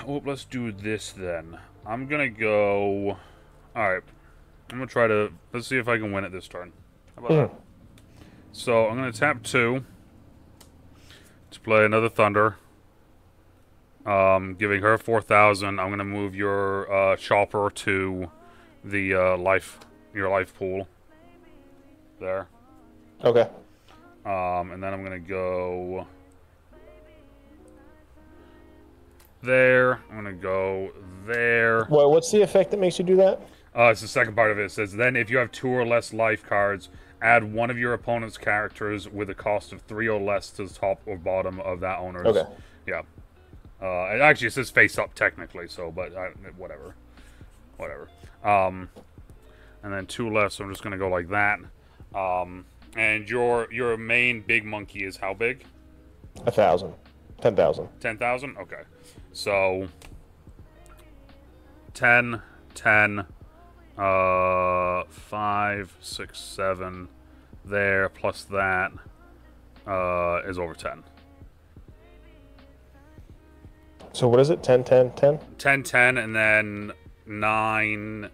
Well, let's do this then. I'm gonna go. All right. I'm gonna try to. Let's see if I can win it this turn. How about that? So I'm gonna tap 2 to play another Thunder. Giving her 4,000. I'm gonna move your Chopper to the your life pool. There. Okay. And then I'm gonna go there. I'm gonna go there. What's the effect that makes you do that? It's the second part of it. It says, then if you have 2 or less life cards, add one of your opponent's characters with a cost of 3 or less to the top or bottom of that owner's. Okay. Yeah. It says face up technically, so, but whatever. Whatever. And then 2 left, so I'm just gonna go like that. And your main big monkey is how big? 1,000. 10,000. 10,000? Okay. So 10, 10, 5, 6, 7 there, plus that is over 10. So what is it? 10, 10, 10? 10, 10, and then 9,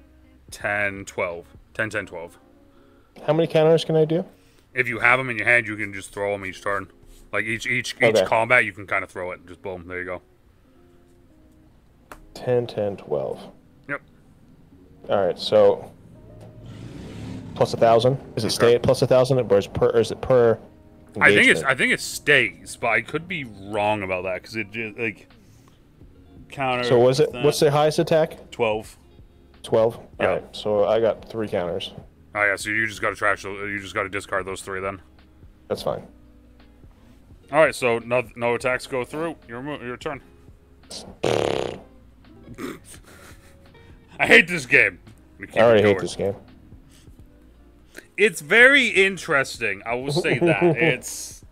10, 12. 10, 10, 12. How many counters can I do? If you have them in your hand, you can just throw them each turn. Like each Okay. combat, you can kind of throw it. Just boom, there you go. 10, 10, 12. Yep. Alright, so plus 1,000? Is it stay at plus 1,000 or is it per engagement? I think it stays, but I could be wrong about that because it just like counter. So what's the highest attack? 12. 12? Yeah. Alright, so I got 3 counters. Oh yeah, so you just got to you just got to discard those 3 then. That's fine. All right, so no attacks go through. Your turn. I hate this game. I already hate this game. It's very interesting. I will say that. It's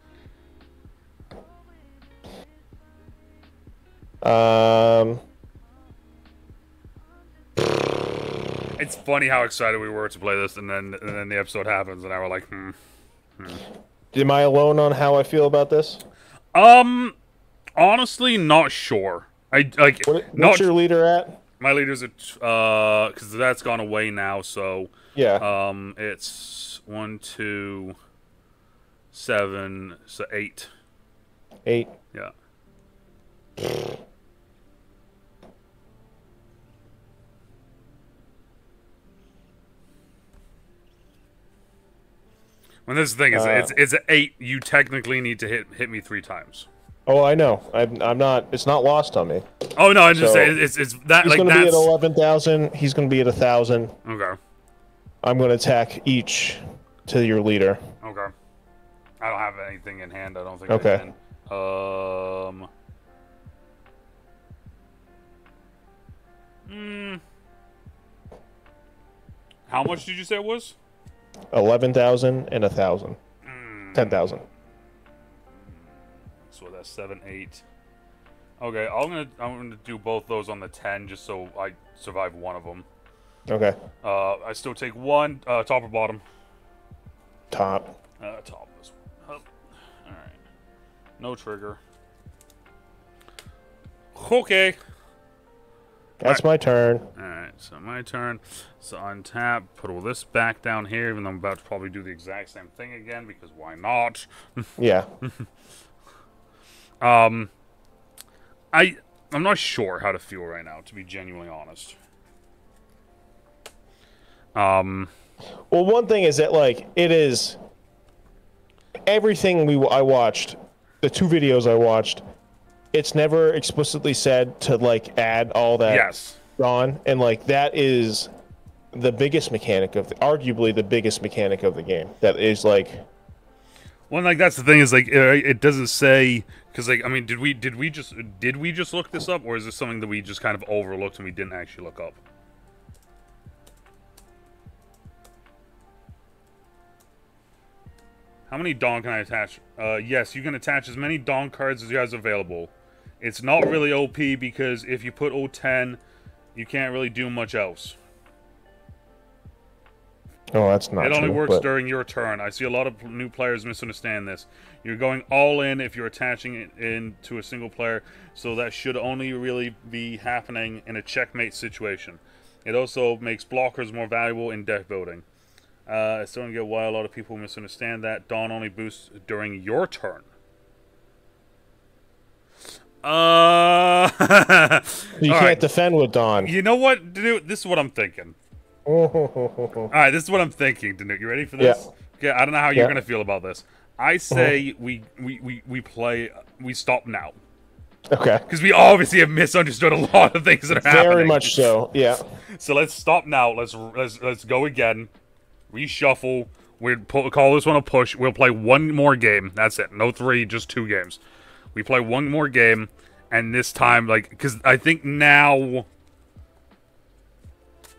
It's funny how excited we were to play this, and then the episode happens, and now we're like, Am I alone on how I feel about this? Honestly, not sure. What's your leader at? My leader's at because that's gone away now. So yeah, it's 1, 2, 7, so 8. 8. Yeah. When this thing is it's an 8, you technically need to hit me 3 times. Oh, I know. I'm not. It's not lost on me. Oh no, I'm just saying it's that. He's like going to be at that's 11,000. He's going to be at 1,000. okay. I'm going to attack each to your leader. Okay. I don't have anything in hand. I don't think. Okay. I can. How much did you say it was? 11,000 and 1,000. 10,000. So that's 7, 8. Okay, I'm gonna do both those on the 10 just so I survive one of them. Okay. I still take one. Top or bottom? Top. Top. This one. All right. No trigger. Okay. That's my turn. Alright, so my turn. So untap, put all this back down here, even though I'm about to probably do the exact same thing again, because why not? Yeah. I'm not sure how to feel right now, to be genuinely honest. Well, one thing is that, like, it is... Everything I watched, the 2 videos I watched, it's never explicitly said to, like, add all that Yes. on, and, like, that is the biggest mechanic of arguably the biggest mechanic of the game. That is, like... Well, like, that's the thing is, like, it doesn't say, because, like, I mean, did we just look this up, or is this something that we just kind of overlooked and we didn't actually look up? How many Dawn can I attach? Yes, you can attach as many Dawn cards as you have available. It's not really OP because if you put O10, you can't really do much else. Oh, that's not true. It only works during your turn. I see a lot of new players misunderstand this. You're going all in if you're attaching it into a single player, so that should only really be happening in a checkmate situation. It also makes blockers more valuable in deck building. I still don't get why a lot of people misunderstand that. Dawn only boosts during your turn. You can't defend with Dawn. You know what, dude? This is what I'm thinking. Alright, this is what I'm thinking, DeNutte. You ready for this? Yeah. Okay, I don't know how you're gonna feel about this. I say we stop now. Okay. Because we obviously have misunderstood a lot of things that are happening. Very much so, yeah. So let's stop now. Let's go again. Reshuffle. We'll call this one a push. We'll play one more game. That's it. No 3, just 2 games. We play one more game, and this time, like, because I think now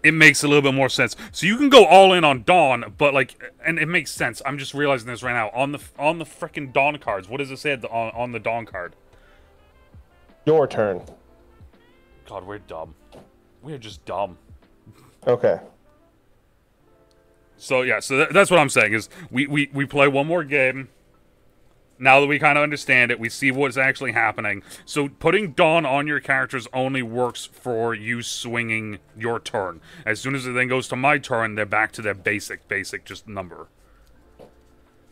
it makes a little bit more sense. So you can go all in on Dawn, but like, and it makes sense. I'm just realizing this right now on the freaking Dawn cards. What does it say on the Dawn card? Your turn. God, we're dumb. We're just dumb. Okay. So yeah, so that's what I'm saying is we play one more game. Now that we kind of understand it, we see what's actually happening. So putting Dawn on your characters only works for you swinging your turn. As soon as it then goes to my turn, they're back to their basic just number.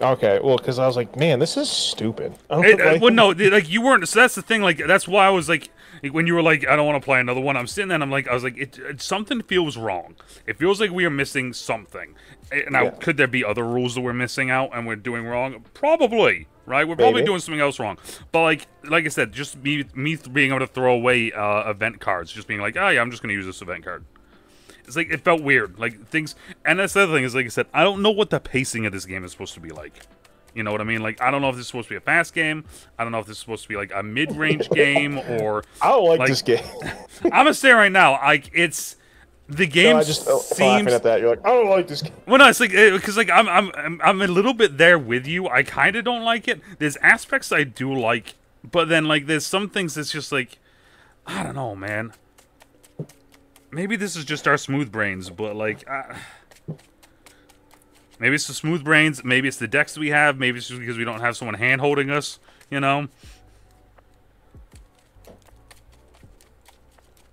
Okay, well, because I was like, man, this is stupid. Well, no, like, you weren't. So that's the thing. Like, that's why I was like, when you were like, I don't want to play another one. I'm sitting there, and I was like, something feels wrong. It feels like we are missing something. Now, could there be other rules that we're missing out and we're doing wrong? Probably, right? We're probably doing something else wrong. But like I said, just me being able to throw away event cards, just being like, oh yeah, I'm just gonna use this event card. It's like, it felt weird. Like, things... And that's the other thing, is, like I said, I don't know what the pacing of this game is supposed to be like. You know what I mean? Like, I don't know if this is supposed to be a fast game. I don't know if this is supposed to be, like, a mid-range game, or... I don't like this game. I'm gonna say right now, like, it's... The game I just laughing at that. You're like, I don't like this game. Well, no, it's like... Because, like, I'm a little bit there with you. I kind of don't like it. There's aspects I do like, but then, like, there's some things that's just, like... I don't know, man. Maybe this is just our smooth brains, but, like, maybe it's the smooth brains, maybe it's the decks we have, maybe it's just because we don't have someone hand-holding us, you know?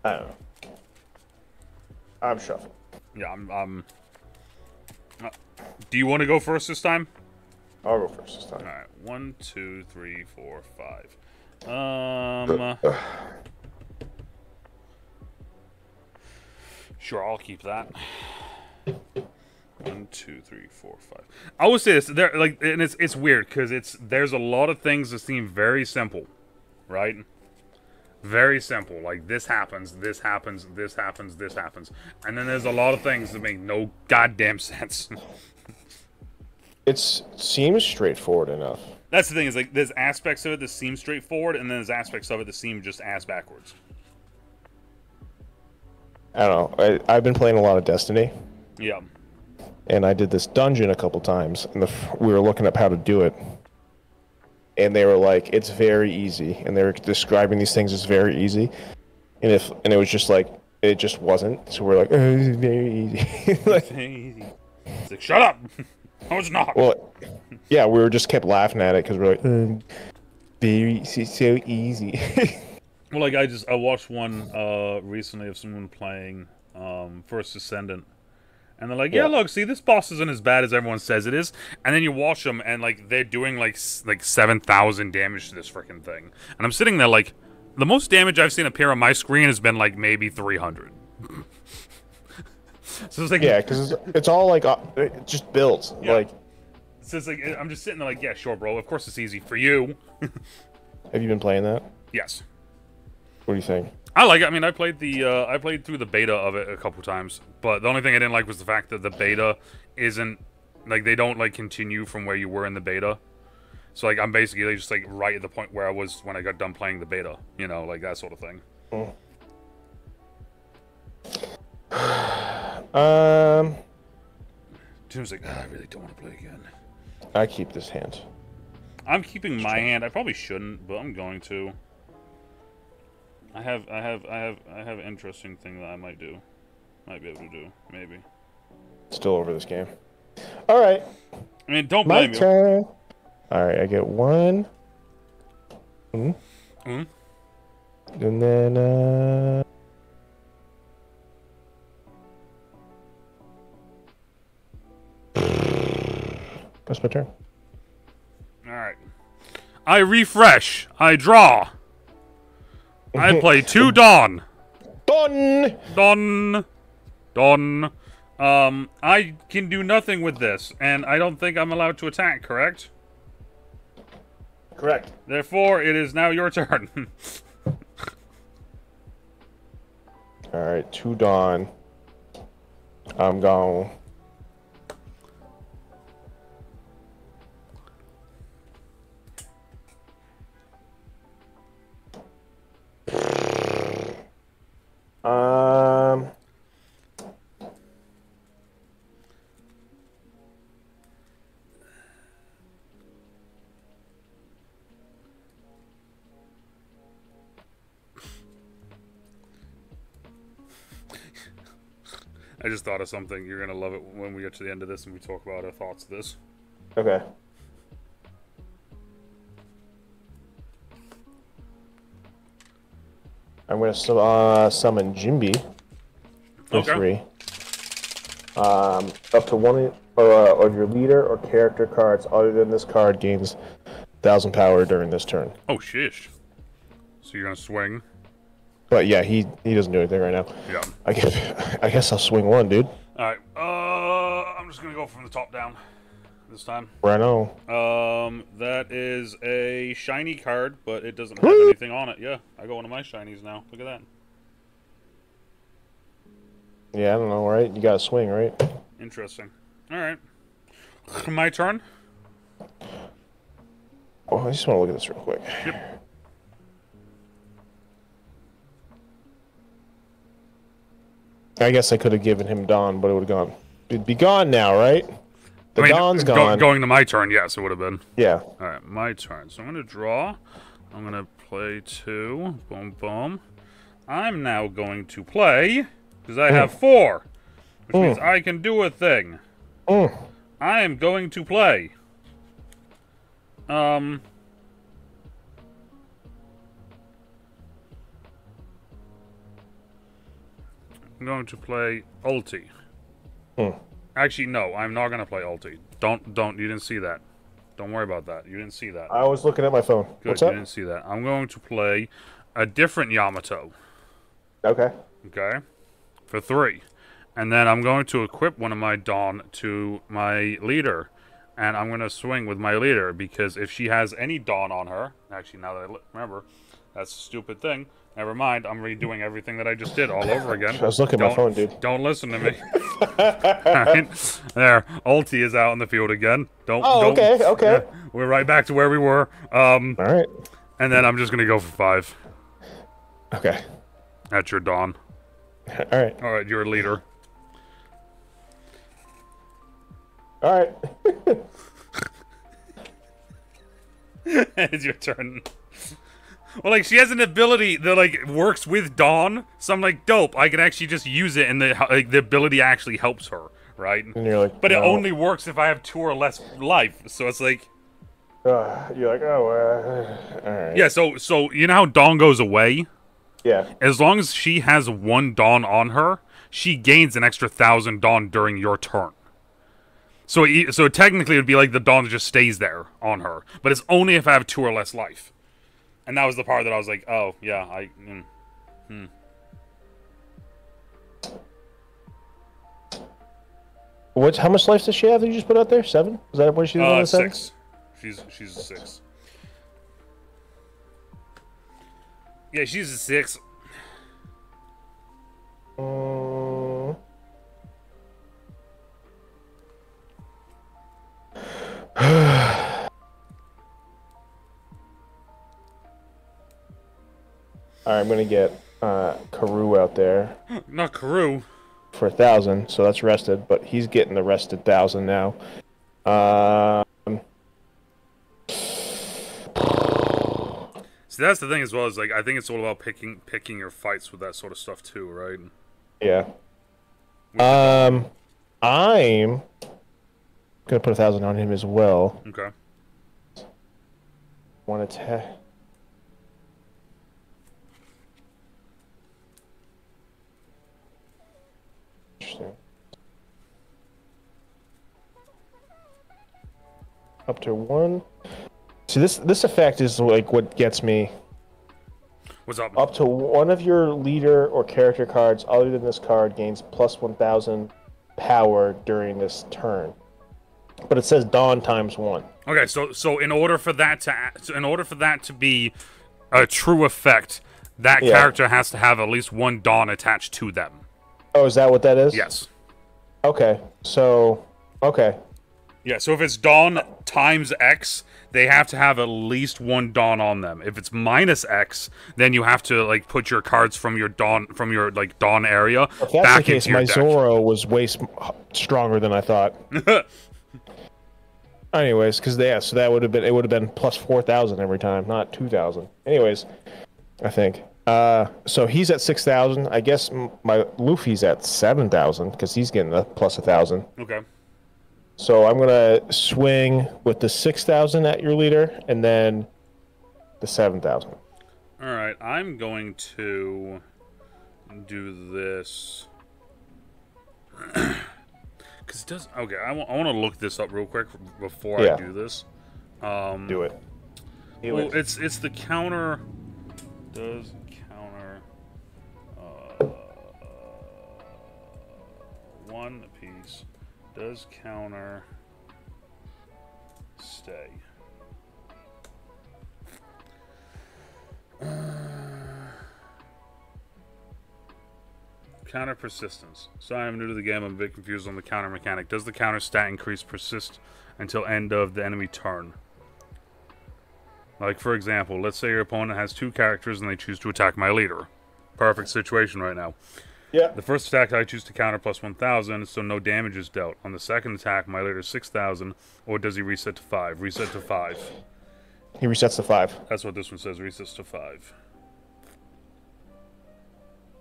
I don't know. I'm shuffling. Yeah, do you want to go first this time? I'll go first this time. Alright, 1, 2, 3, 4, 5. Sure, I'll keep that. 1, 2, 3, 4, 5. I would say this, and it's weird because there's a lot of things that seem very simple, right? Very simple. Like, this happens, this happens, this happens, this happens, and then there's a lot of things that make no goddamn sense. It seems straightforward enough. That's the thing, is, like, there's aspects of it that seem straightforward, and then there's aspects of it that seem just ass backwards. I don't know. I've been playing a lot of Destiny. Yeah. and I did this dungeon a couple times, and we were looking up how to do it, and they were like, "It's very easy," and they were describing these things as very easy, and it was just like it just wasn't. So we're like, "It's very easy." Like, it's like, shut up! No, it's not. Well, yeah, we were just kept laughing at it because we're like, very so easy. Well, like I watched one recently of someone playing First Ascendant. And they're like, yeah, look, see, this boss isn't as bad as everyone says it is. And then you watch them, and, like, they're doing, like 7,000 damage to this freaking thing. And I'm sitting there, like, the most damage I've seen appear on my screen has been, like, maybe 300. So it's like... Yeah, because it's all, like, it just builds. Yeah. Like... So it's like, I'm just sitting there like, yeah, sure, bro. Of course it's easy for you. Have you been playing that? Yes. What do you think? I like it. I mean, I played through the beta of it a couple times, but the only thing I didn't like was the fact that the beta isn't, like, they don't, like, continue from where you were in the beta. So, like, I'm basically just, like, right at the point where I was when I got done playing the beta. You know, like, that sort of thing. Tim's like, I really don't want to play again. I keep this hand. I'm keeping my hand. I probably shouldn't, but I'm going to. I have an interesting thing that I might do. Might be able to do. Maybe. Still over this game. Alright. I mean, don't blame me. My turn. Alright, I get one. And then, that's my turn. Alright. I refresh. I draw. I play 2 Dawn. Dawn. I can do nothing with this, and I don't think I'm allowed to attack, correct? Correct. Therefore, it is now your turn. Alright, 2 Dawn. I'm gone. I just thought of something. You're going to love it when we get to the end of this and we talk about our thoughts of this. Okay. I'm going to summon Jimby for 3. Up to one of your leader or character cards other than this card gains 1,000 power during this turn. Oh, shish. So you're going to swing? But yeah, he doesn't do anything right now. Yeah. I guess I'll swing one, dude. Alright, I'm just going to go from the top down this time. Right on. That is a shiny card, but it doesn't have anything on it. Yeah, I got one of my shinies now. Look at that. Yeah, I don't know, right? You gotta swing, right? Interesting. Alright. My turn? Oh, I just want to look at this real quick. Yep. I guess I could have given him Dawn, but it would have gone. It'd be gone now, right? Dawn's gone. Going to my turn, yes, it would have been. Yeah. Alright, my turn. So I'm going to draw. I'm going to play 2. Boom, boom. I'm now going to play, because I have 4, which means I can do a thing. I am going to play. I'm going to play ulti. Actually, no, I'm not going to play ulti. Don't, you didn't see that. Don't worry about that. You didn't see that. I was looking at my phone. Good, What's up? You didn't see that. I'm going to play a different Yamato. Okay. Okay. For 3. And then I'm going to equip one of my Dawn to my leader. And I'm going to swing with my leader, because if she has any Dawn on her... Actually, now that I remember, that's a stupid thing. Never mind, I'm redoing everything that I just did all over again. I was looking at my phone, dude. Don't listen to me. Right. There, ulti is out in the field again. Okay. Yeah, we're right back to where we were. All right. And then I'm just going to go for 5. Okay. That's your Dawn. All right. All right, you're a leader. All right. It's your turn. Well, like, she has an ability that, like, works with Dawn, so I'm like, dope, I can actually just use it, and the ability actually helps her, right? And you're like, But it no. only works if I have 2 or less life, so it's like... You're like, oh, all right. Yeah, so you know how Dawn goes away? Yeah. As long as she has 1 Dawn on her, she gains an extra 1,000 Dawn during your turn. So technically it would be like the Dawn just stays there on her, but it's only if I have 2 or less life. And that was the part that I was like, oh, yeah, How much life does she have that you just put out there? 7? Is that what she's on the 7? 6. She's a 6. Yeah, she's a 6. Alright, I'm gonna get Karoo out there. Not Karoo. For 1,000, so that's rested, but he's getting the rested 1,000 now. See, that's the thing as well, is like I think it's all about picking your fights with that sort of stuff too, right? Yeah. I'm gonna put 1,000 on him as well. Okay. One attack. Interesting. Up to 1. See, this effect is like what gets me. What's up? Up to 1 of your leader or character cards other than this card gains plus 1,000 power during this turn. But it says Dawn times 1. Okay, so in order for that to be a true effect, that character has to have at least 1 Dawn attached to them. Oh, is that what that is? Yes. Okay. So, okay. Yeah, so if it's Dawn times X, they have to have at least 1 Dawn on them. If it's minus X, then you have to like put your cards from your Dawn like Dawn area if that's back the case, into your my deck. Zoro was way stronger than I thought. Anyways, because so that would have been plus 4,000 every time, not 2,000. Anyways, I think. So he's at 6,000. I guess my Luffy's at 7,000 because he's getting the plus 1,000. Okay. So I'm gonna swing with the 6,000 at your leader, and then the 7,000. All right, I'm going to do this because it does. Okay, I want to look this up real quick before I do this. Do it. Well, it's the counter. Does counter 1 piece. Does counter stay? Counter persistence. Sorry, I'm new to the game. I'm a bit confused on the counter mechanic. Does the counter stat increase persist until end of the enemy turn? Like, for example, let's say your opponent has 2 characters and they choose to attack my leader. Perfect situation right now. Yeah. The first attack I choose to counter plus 1,000, so no damage is dealt. On the second attack, my leader is 6,000, or does he reset to 5? Reset to 5. He resets to 5. That's what this one says, resets to 5.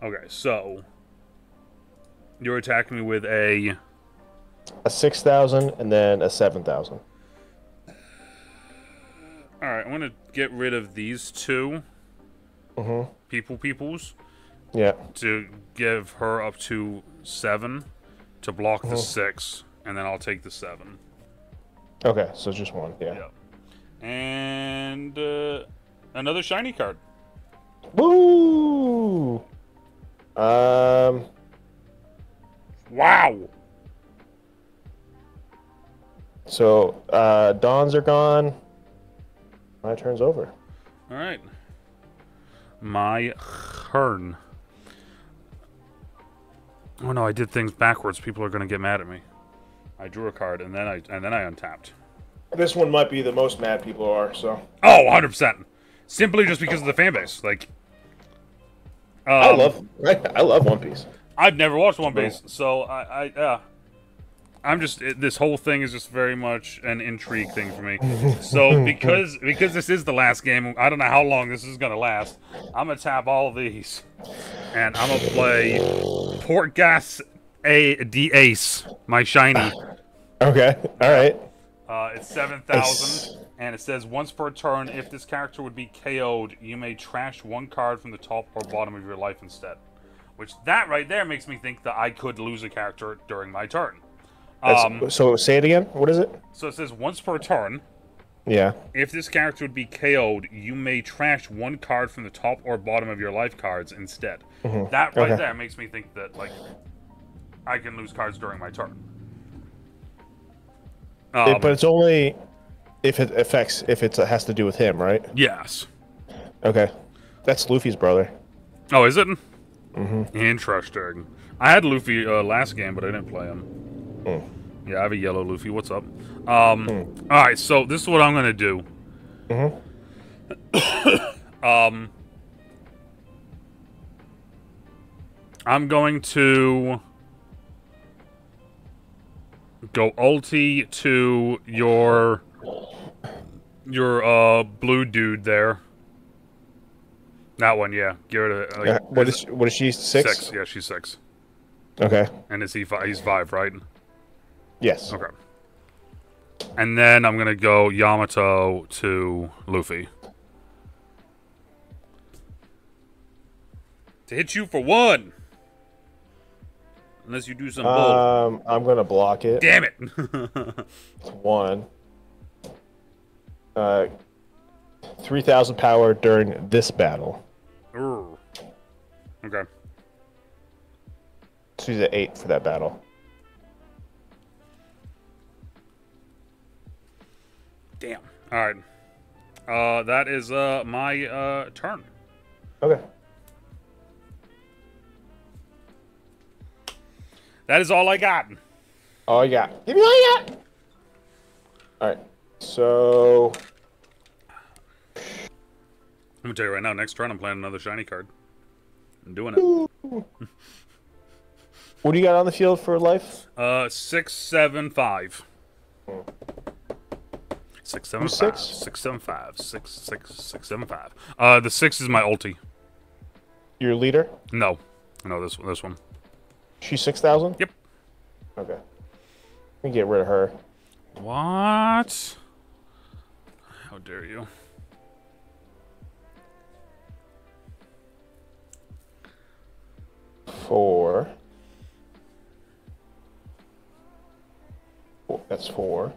Okay, so you're attacking me with a 6,000 and then a 7,000. Alright, I'm going to get rid of these 2 peoples. Yeah. To give her up to 7 to block the 6, and then I'll take the 7. Okay, so just 1, yeah. Yep. And another shiny card. Woo! Wow. So, Dawns are gone. My turn's over. All right. My turn. Oh no, I did things backwards. People are gonna get mad at me. I drew a card and then I untapped. This one might be the most mad people are, so. Oh, 100%. Simply just because of the fan base. Like, I love One Piece. I've never watched One Piece, so I this whole thing is just very much an intrigue thing for me. So because this is the last game, I don't know how long this is gonna last. I'm gonna tap all of these, and I'm gonna play Port Gas the Ace, my shiny. Okay, all right. It's 7,000, and it says once per turn, if this character would be KO'd, you may trash one card from the top or bottom of your life instead. Which that right there makes me think that I could lose a character during my turn. So say it again. What is it? So it says once per turn. Yeah. If this character would be KO'd, you may trash one card from the top or bottom of your life cards instead. That right there makes me think that like I can lose cards during my turn. But it's only if it has to do with him, right? Yes. Okay. That's Luffy's brother. Oh, is it? Interesting. I had Luffy last game, but I didn't play him. Yeah, I have a yellow Luffy. What's up? Alright, so this is what I'm gonna do. I'm going to go ulti to your blue dude there. That one, yeah. Give it a. What is she? 6? 6. Yeah, she's 6. Okay. And is he 5? He's 5, right? Yes. Okay. And then I'm gonna go Yamato to Luffy. To hit you for 1. Unless you do some bull. I'm gonna block it. Damn it! It's 1. 3,000 power during this battle. Ooh. Okay. So he's at 8 for that battle. Damn. Alright. That is my turn. Okay. That is all I got. All I got. Give me all you got. Alright. So I'm gonna tell you right now, next turn I'm playing another shiny card. I'm doing it. What do you got on the field for life? 6, 7, 5. 6, 7, 5. 6, 7, 5. 6, 6, 6, 7, 5. The 6 is my ulti. Your leader? No, this one. She's 6,000? Yep. Okay. Let me get rid of her. What? How dare you? Four. That's 4.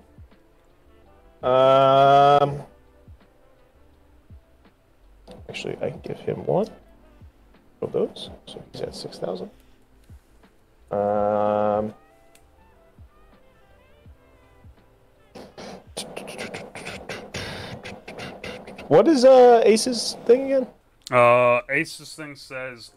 Actually, I can give him 1 of those, so he's at 6,000. What is Ace's thing again? Ace's thing says,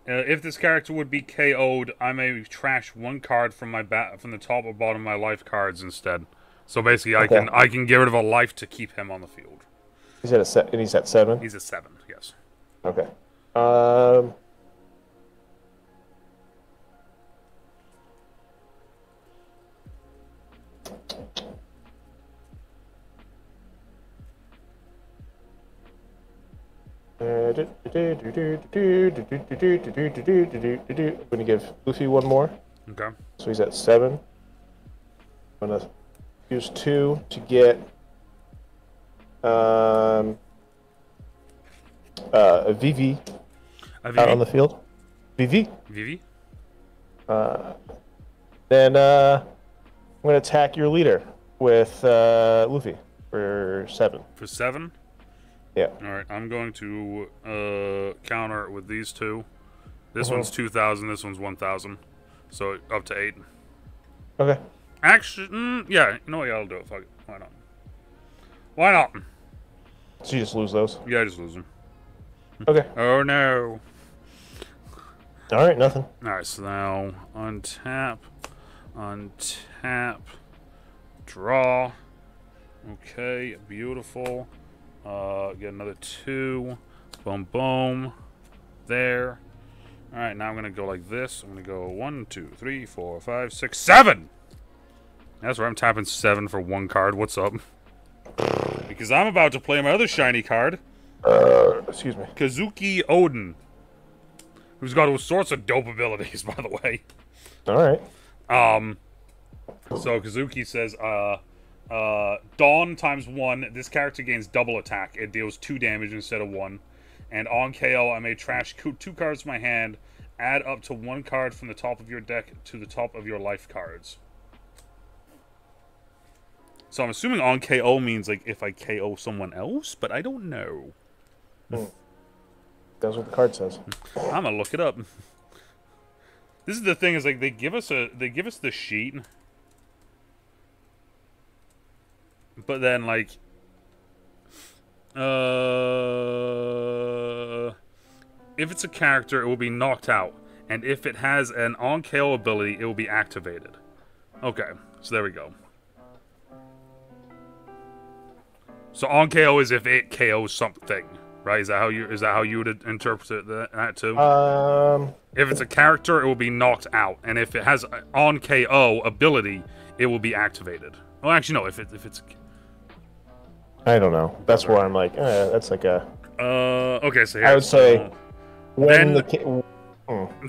if this character would be KO'd, I may trash one card from my from the top or bottom of my life cards instead. So basically, I can get rid of a life to keep him on the field. He's at and he's at 7. He's at 7. Yes. Okay. I'm gonna give Luffy 1 more. Okay. So he's at 7. I'm gonna use 2 to get a VV out on the field. VV. VV. Then I'm gonna attack your leader with Luffy for 7. For 7. Yeah. All right. I'm going to counter it with these 2. This one's 2,000. This one's 1,000. So up to 8. Okay. Actually, yeah. You know what? Yeah, I'll do it. Fuck it. Why not? Why not? So you just lose those? Yeah, I just lose them. Okay. Oh no. All right. Nothing. All right. So now untap, draw. Okay. Beautiful. Get another 2. Boom, boom. There. Alright, now I'm gonna go like this. I'm gonna go 1, 2, 3, 4, 5, 6, 7! That's right, I'm tapping 7 for 1 card. What's up? Because I'm about to play my other shiny card. Excuse me. Kazuki Odin. Who's got all sorts of dope abilities, by the way. Alright. So Kazuki says, Dawn times 1. This character gains double attack. It deals 2 damage instead of 1. And on KO, I may trash 2 cards from my hand. Add up to 1 card from the top of your deck to the top of your life cards. So I'm assuming on KO means like if I KO someone else, but I don't know. That's what the card says. I'm gonna look it up. This is the thing, is like they give us the sheet, but then like if it's a character, it will be knocked out, and if it has an on KO ability, it will be activated. Okay, so there we go. So on KO is if it KOs something, right? Is that how you would interpret that too? If it's a character, it will be knocked out, and if it has an on KO ability, it will be activated. Well, actually, no. If it's I don't know. That's where I'm like, that's like a. Okay, so here, I would say when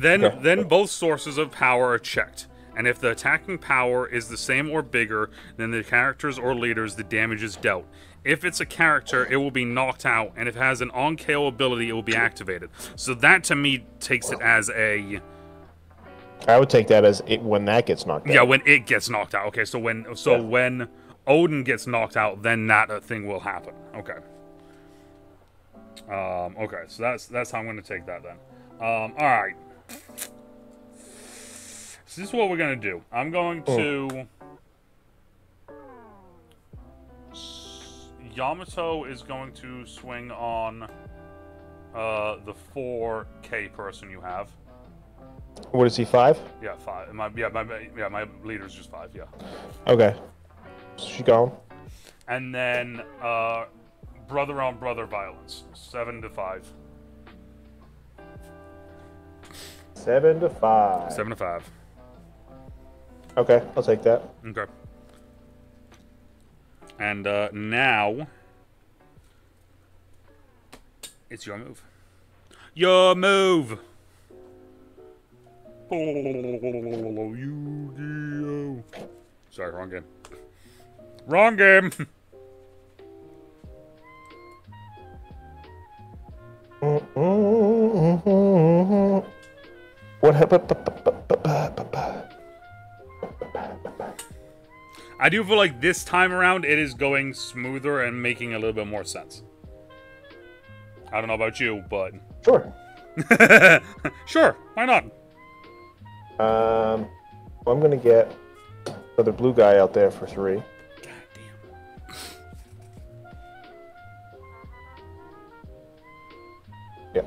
then both sources of power are checked, and if the attacking power is the same or bigger than the characters or leaders, the damage is dealt. If it's a character, it will be knocked out, and if it has an on KO ability, it will be activated. So that to me takes it as a. I would take that as it when that gets knocked out. Yeah, when it gets knocked out. Okay, so when Odin gets knocked out, then that thing will happen. Okay. Okay, so that's how I'm going to take that then. All right. So this is what we're going to do. I'm going to. Yamato is going to swing on the 4K person you have. What is he, 5? Yeah, 5. My leader's just 5. Yeah. Okay. She gone. And then brother on brother violence, 7 to 5. 7 to 5. 7 to 5. Okay, I'll take that. Okay. And now it's your move. Your move. Yu-Gi-Oh! Sorry, wrong game. Wrong game. What happened? I do feel like this time around it is going smoother and making a little bit more sense. I don't know about you, but Sure. sure, why not? Well, I'm gonna get another blue guy out there for 3. God damn. Yeah.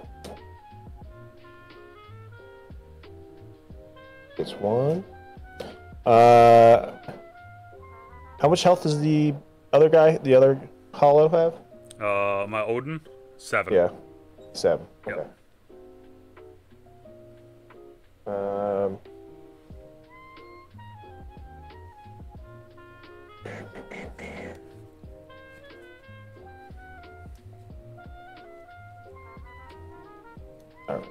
It's 1. How much health does the other guy, the other hollow have? My Odin, 7. Yeah, 7. Yep. Okay. All right.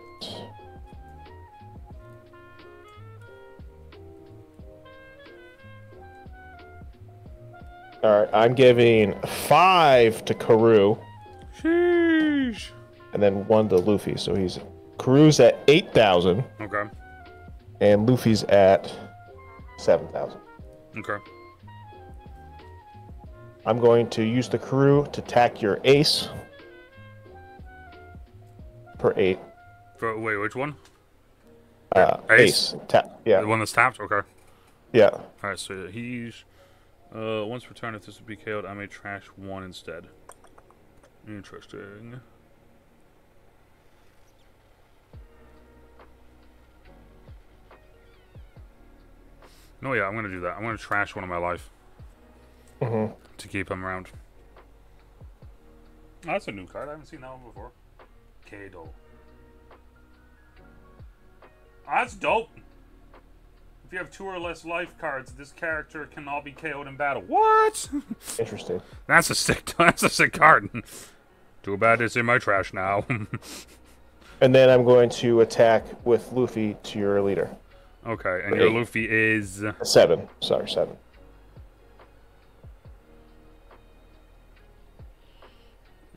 All right, I'm giving 5 to Karoo. Sheesh. And then 1 to Luffy. So Karoo's at 8,000. Okay. And Luffy's at 7,000. Okay. I'm going to use the Karoo to attack your ace. For 8. Wait, which one? Ace. Tap. Yeah. The one that's tapped? Okay. Yeah. Alright, so he's... once returned, if this would be KO'd, I may trash 1 instead. Interesting. No, yeah, I'm gonna do that. I'm gonna trash 1 of my life. Mm-hmm. To keep him around. Oh, that's a new card. I haven't seen that one before. Kado. That's dope. If you have 2 or less life cards, this character cannot be KO'd in battle. What? Interesting. That's a sick card. Too bad it's in my trash now. And then I'm going to attack with Luffy to your leader. Okay, and your Luffy is 7. Sorry, 7.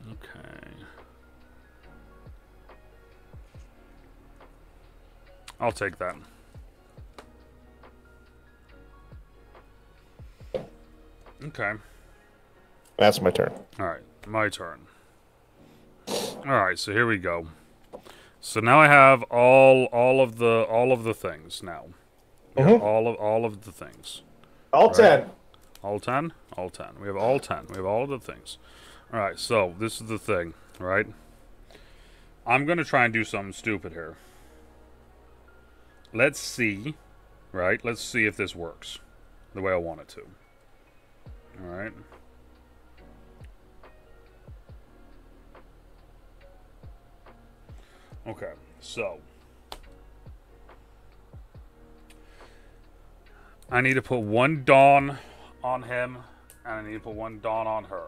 Okay. I'll take that. Okay. That's my turn. All right, my turn. All right, so here we go. So now I have all of the things now. All of the things. All right? 10. All 10? All 10. We have all 10. We have all of the things. All right, so this is the thing, right? I'm going to try and do something stupid here. Let's see, right? Let's see if this works the way I want it to. All right. Okay, so I need to put 1 Dawn on him, and I need to put 1 Dawn on her.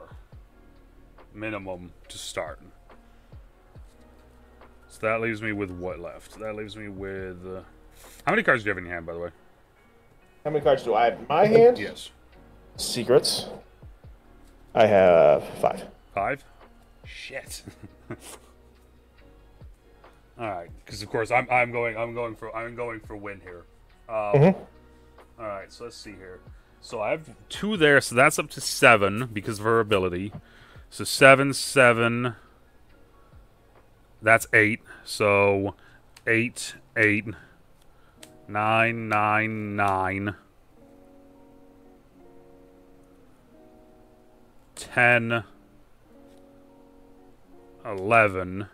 Minimum to start. So that leaves me with what left? That leaves me with... how many cards do you have in your hand, by the way? How many cards do I have in my hand? Yes. Secrets. I have 5. 5? Shit. All right, because of course I'm going for win here. All right, so let's see here. So I have 2 there, so that's up to 7 because of her ability. So 7, 7. That's 8. So 8, 8, 9, 9, 9, 10, 11.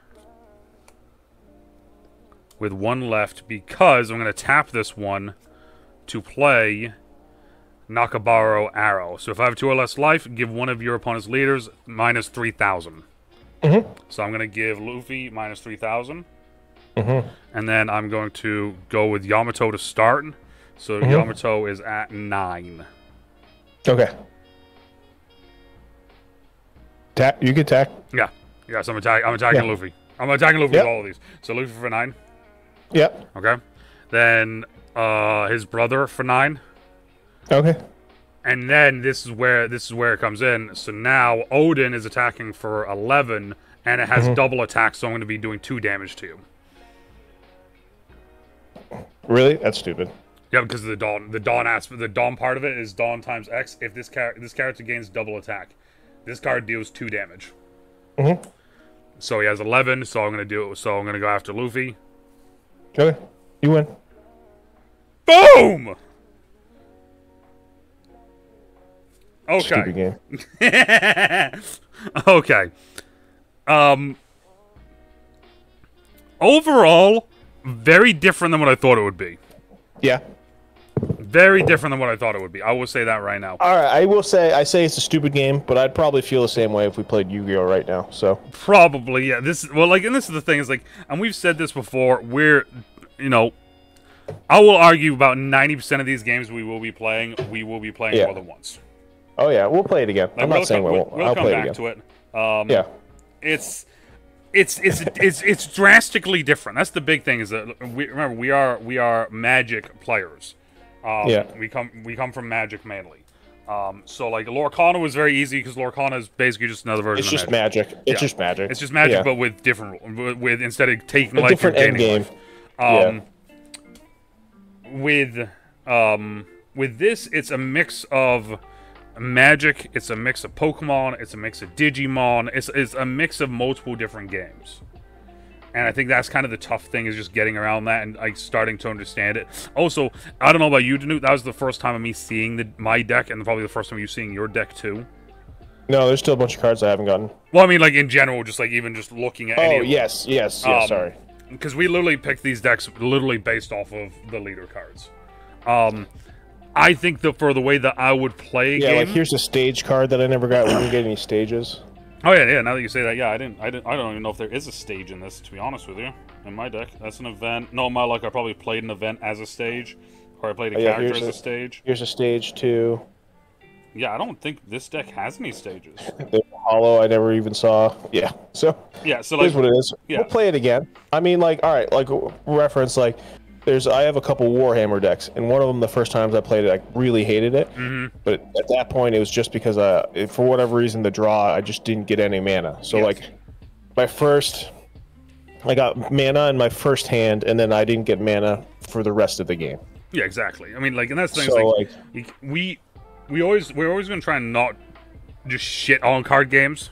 With 1 left because I'm going to tap this one to play Nakabaro Arrow. So if I have 2 or less life, give one of your opponent's leaders minus 3,000. So I'm going to give Luffy minus 3,000. And then I'm going to go with Yamato to start. So Yamato is at 9. Okay. You can attack. Yeah. Yeah, so I'm attacking Luffy. I'm attacking Luffy with all of these. So Luffy for 9. Yep. Okay. Then his brother for 9. Okay. And then this is where it comes in. So now Odin is attacking for 11, and it has double attack. So I'm going to be doing 2 damage to you. Really? That's stupid. Yeah, because of the Dawn. The Dawn part of it is Dawn times X. If this character gains double attack, this card deals 2 damage. So he has 11. So I'm going to do it. So I'm going to go after Luffy. Okay. You win. Boom! Okay. Stupid game. Okay. Overall, very different than what I thought it would be. Yeah. Very different than what I thought it would be. I will say that right now. All right. I say it's a stupid game, but I'd probably feel the same way if we played Yu-Gi-Oh right now. So probably, yeah. And this is the thing is like, and we've said this before. I will argue about 90% of these games we will be playing more than once. Oh yeah, we'll play it again. Like, I'm not saying we won't. I'll play it again. To it. Yeah. It's drastically different. That's the big thing. Is that we are Magic players. We come from Magic mainly. So like Lorcana was very easy because Lorcana is basically just another version. It's just of Magic. It's just Magic. It's just Magic, but with different with instead of taking life, different end game. With this, it's a mix of Magic, it's a mix of Pokemon, it's a mix of Digimon, it's a mix of multiple different games. And I think that's kind of the tough thing, is just getting around that and like starting to understand it. Also, I don't know about you, DeNutte, that was the first time of me seeing my deck, and probably the first time of you seeing your deck too. No, there's still a bunch of cards I haven't gotten. Well, I mean, like in general, just like even just looking at. Oh, yes, sorry. Because we literally picked these decks literally based off of the leader cards. I think that for the way that I would play a game... like here's a stage card that I never got. We didn't get any stages. Oh yeah. Now that you say that, yeah, I don't even know if there is a stage in this, to be honest with you. In my deck, that's an event. No, in my luck, I probably played an event as a stage, or I played a Yeah, character as a stage. Here's a stage 2. Yeah, I don't think this deck has any stages. There's a hollow I never even saw. Yeah, so Yeah, so like, here's what it is. Yeah. We'll play it again. I mean, like, all right, like reference, like, I have a couple Warhammer decks, and one of them, the first times I played it, I really hated it. But at that point, it was just because for whatever reason, the draw, I just didn't get any mana. So like, I got mana in my first hand, and then I didn't get mana for the rest of the game. Yeah, exactly. I mean, like, and that's the thing. So, like, we're always gonna try and not just shit on card games.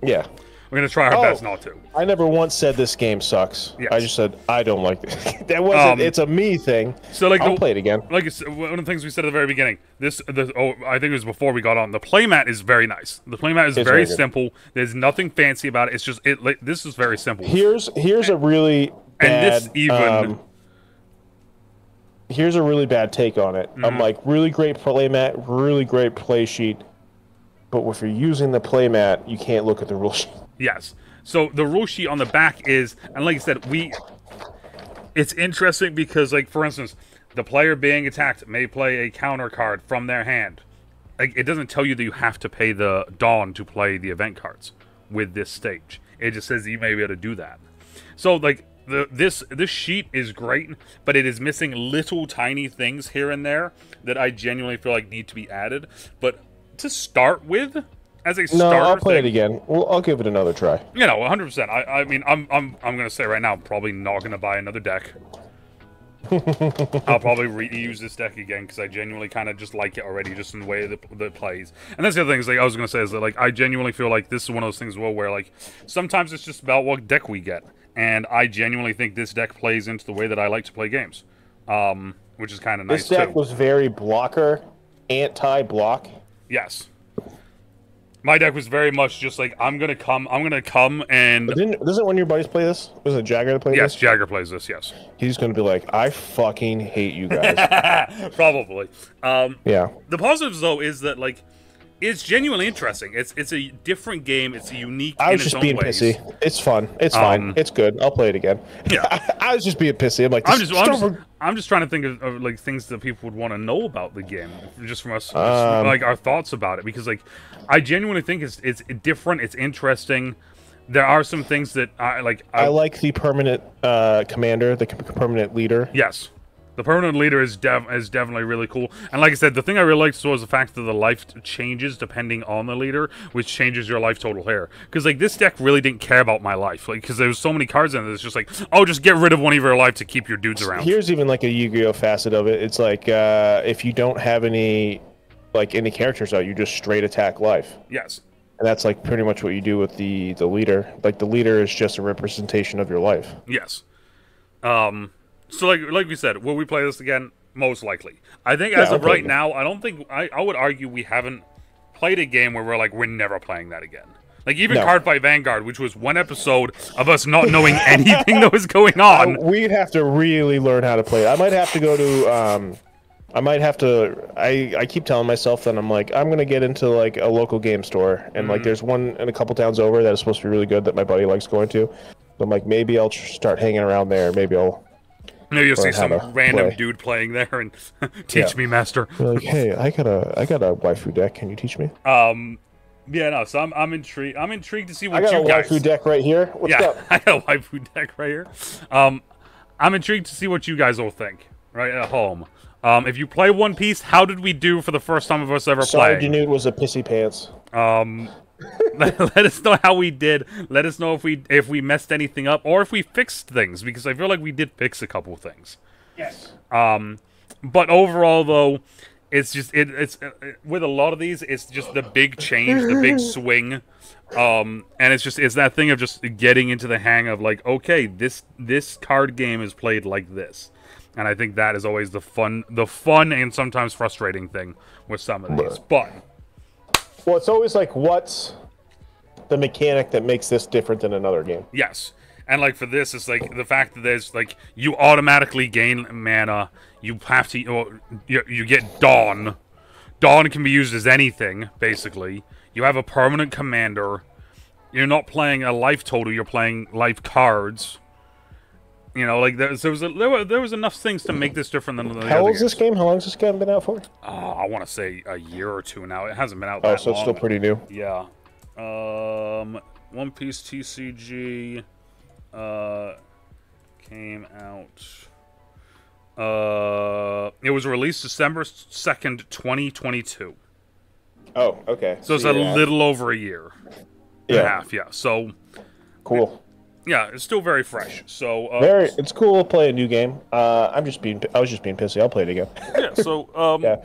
Yeah. We're gonna try our best not to. I never once said this game sucks. Yes. I just said I don't like this. That wasn't. It's a me thing. So like, I'll play it again. Like one of the things we said at the very beginning. I think it was before we got on. The playmat is very nice. The playmat is very simple. There's nothing fancy about it. It's just this is very simple. Here's a really bad, here's a really bad take on it. I'm like, really great playmat, really great play sheet, but if you're using the playmat, you can't look at the rule sheet. Yes. So the rule sheet on the back is, and like I said, it's interesting because, like, for instance, the player being attacked may play a counter card from their hand. Like, it doesn't tell you that you have to pay the Dawn to play the event cards with this stage. It just says that you may be able to do that. So, like, this sheet is great, but it is missing little tiny things here and there that I genuinely feel like need to be added. But to start with, as a starter, I'll play it again. Well, I'll give it another try. You know, 100%. I mean, I'm gonna say right now, I'm probably not gonna buy another deck. I'll probably reuse this deck again because I genuinely kind of just like it already, just in the way that it plays. And that's the other thing is, like, I was gonna say is that, like, I genuinely feel like this is one of those things where like sometimes it's just about what deck we get, and I genuinely think this deck plays into the way that I like to play games, which is kind of nice too. This deck was very blocker, anti-block. Yes. My deck was very much just like, I'm gonna come and... Doesn't one of your buddies play this? Was it Jagger that played this? Yes, Jagger plays this, yes. He's gonna be like, I fucking hate you guys. Probably. Yeah. The positives, though, is that, like, it's genuinely interesting. It's a different game. It's unique in its own ways. I was just being pissy. It's fun. It's fine. It's good. I'll play it again. Yeah. I was just being pissy. I'm like, I'm just trying to think of like things that people would want to know about the game, just from us, like our thoughts about it. Because, like, I genuinely think it's different. It's interesting. There are some things that I like. I like the permanent commander, the permanent leader. Yes. The permanent leader is definitely really cool. And like I said, the thing I really liked was the fact that the life changes depending on the leader, which changes your life total here. Because, like, this deck really didn't care about my life. Like, because there's so many cards in it, it's just like, oh, just get rid of one of your life to keep your dudes around. Here's even, like, a Yu-Gi-Oh! Facet of it. It's like, if you don't have any characters out, you just straight attack life. Yes. And that's, like, pretty much what you do with the leader. Like, the leader is just a representation of your life. Yes. So, like we said, will we play this again? Most likely. I think as of right now, I don't think... I would argue we haven't played a game where we're never playing that again. Like, even Card Fight Vanguard, which was one episode of us not knowing anything that was going on. We'd have to really learn how to play it. I might have to go to... I keep telling myself that I'm like, I'm going to get into, like, a local game store. And, like, there's one in a couple towns over that is supposed to be really good that my buddy likes going to. So I'm like, maybe I'll start hanging around there. Maybe you'll see some random dude playing there and teach me, master. You're like, hey, I got a waifu deck. Can you teach me? Yeah, no. So I'm intrigued. I'm intrigued to see what you guys. I got a waifu deck right here. What's up? I got a waifu deck right here. I'm intrigued to see what you guys all think right at home. If you play One Piece, how did we do for the first time of us ever playing? DeNutte was a pissy pants. Let us know how we did. Let us know if we messed anything up or if we fixed things, because I feel like we did fix a couple things. Yes. But overall, though, it's just it's with a lot of these, it's just the big change, the big swing, and it's that thing of just getting into the hang of, like, okay, this card game is played like this, and I think that is always the fun and sometimes frustrating thing with some of these, but. Well, it's always like, what's the mechanic that makes this different than another game? Yes. And, like, for this, it's, like, the fact that there's, like, you automatically gain mana. You have to... You get Dawn. Dawn can be used as anything, basically. You have a permanent commander. You're not playing a life total. You're playing life cards. You know, like there was enough things to make this different than the How other old is this games. game? How long has this game been out for? I want to say a year or two now. It hasn't been out Oh, that so it's long. still pretty new. Yeah. One Piece TCG came out. It was released December 2nd, 2022. Oh, okay. So it's a little over a year and a half. Yeah. So cool. Yeah, it's still very fresh. So it's cool to play a new game. I was just being pissy. I'll play it again. Yeah. So yeah.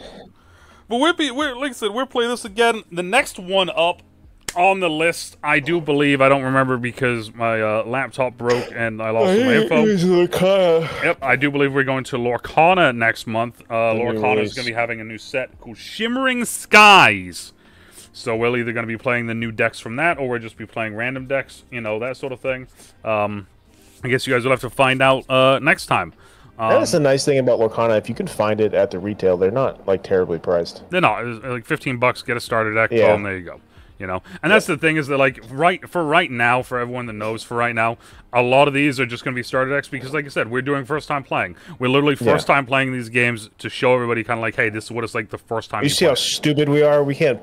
But we're like I said, we'll play this again. The next one up on the list, I do believe, I don't remember because my laptop broke and I lost my info. Yep, I do believe we're going to Lorcana next month. Lorcana is going to be having a new set called Shimmering Skies. So we're either going to be playing the new decks from that, or we'll just be playing random decks, you know, that sort of thing. I guess you guys will have to find out next time. That is the nice thing about Lorcana. If you can find it at the retail, they're not, like, terribly priced. They're not. It's like $15, get a starter deck, boom, there you go. You know, and that's the thing is that, like, right now, for everyone that knows, for right now, a lot of these are just going to be starter decks because, like I said, we're doing first time playing. We're literally first time playing these games to show everybody kind of like, hey, this is what it's like the first time. You see how stupid we are? We can't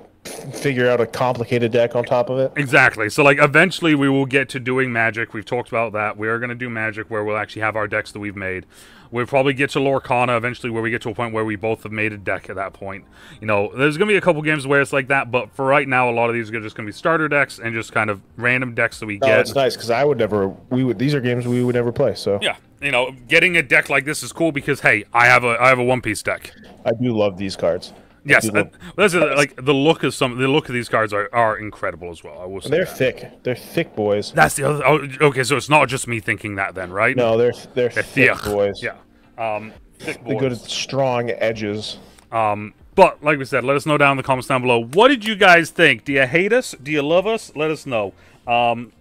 figure out a complicated deck on top of it. Exactly. So, like, eventually we will get to doing Magic. We've talked about that. We are going to do Magic where we'll actually have our decks that we've made. We'll probably get to Lorcana eventually where we get to a point where we both have made a deck at that point. You know, there's going to be a couple games where it's like that, but for right now, a lot of these are just going to be starter decks and just kind of random decks that we get. Oh, it's nice, because these are games we would never play, so. Yeah, you know, getting a deck like this is cool because, hey, I have a One Piece deck. I do love these cards. Yes, like the look of these cards are incredible as well. I will say they're thick. They're thick boys. That's the other. Oh, okay, so it's not just me thinking that then, right? No, they're thick boys. Yeah, thick boys. They good strong edges. But like we said, let us know down in the comments down below. What did you guys think? Do you hate us? Do you love us? Let us know.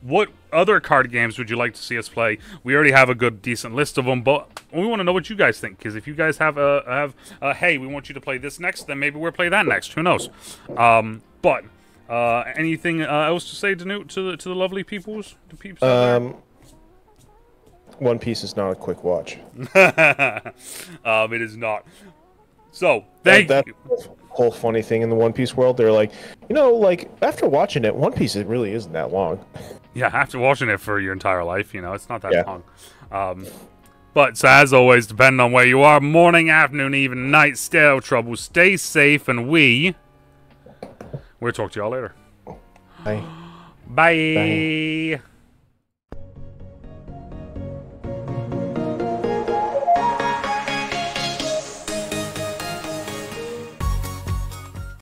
What other card games would you like to see us play? We already have a good, decent list of them, but we want to know what you guys think. Because if you guys have hey, we want you to play this next, then maybe we'll play that next. Who knows? But anything else to say, DeNutte, to the lovely peoples, the peeps out there? One Piece is not a quick watch. It is not. So thank you. Whole funny thing in the One Piece world, they're like, you know, like after watching it, One Piece, it really isn't that long. Yeah, after watching it for your entire life, you know, it's not that long. But so as always, depending on where you are, morning, afternoon, even night, stay out of trouble, stay safe, and we'll talk to y'all later. Bye. Bye.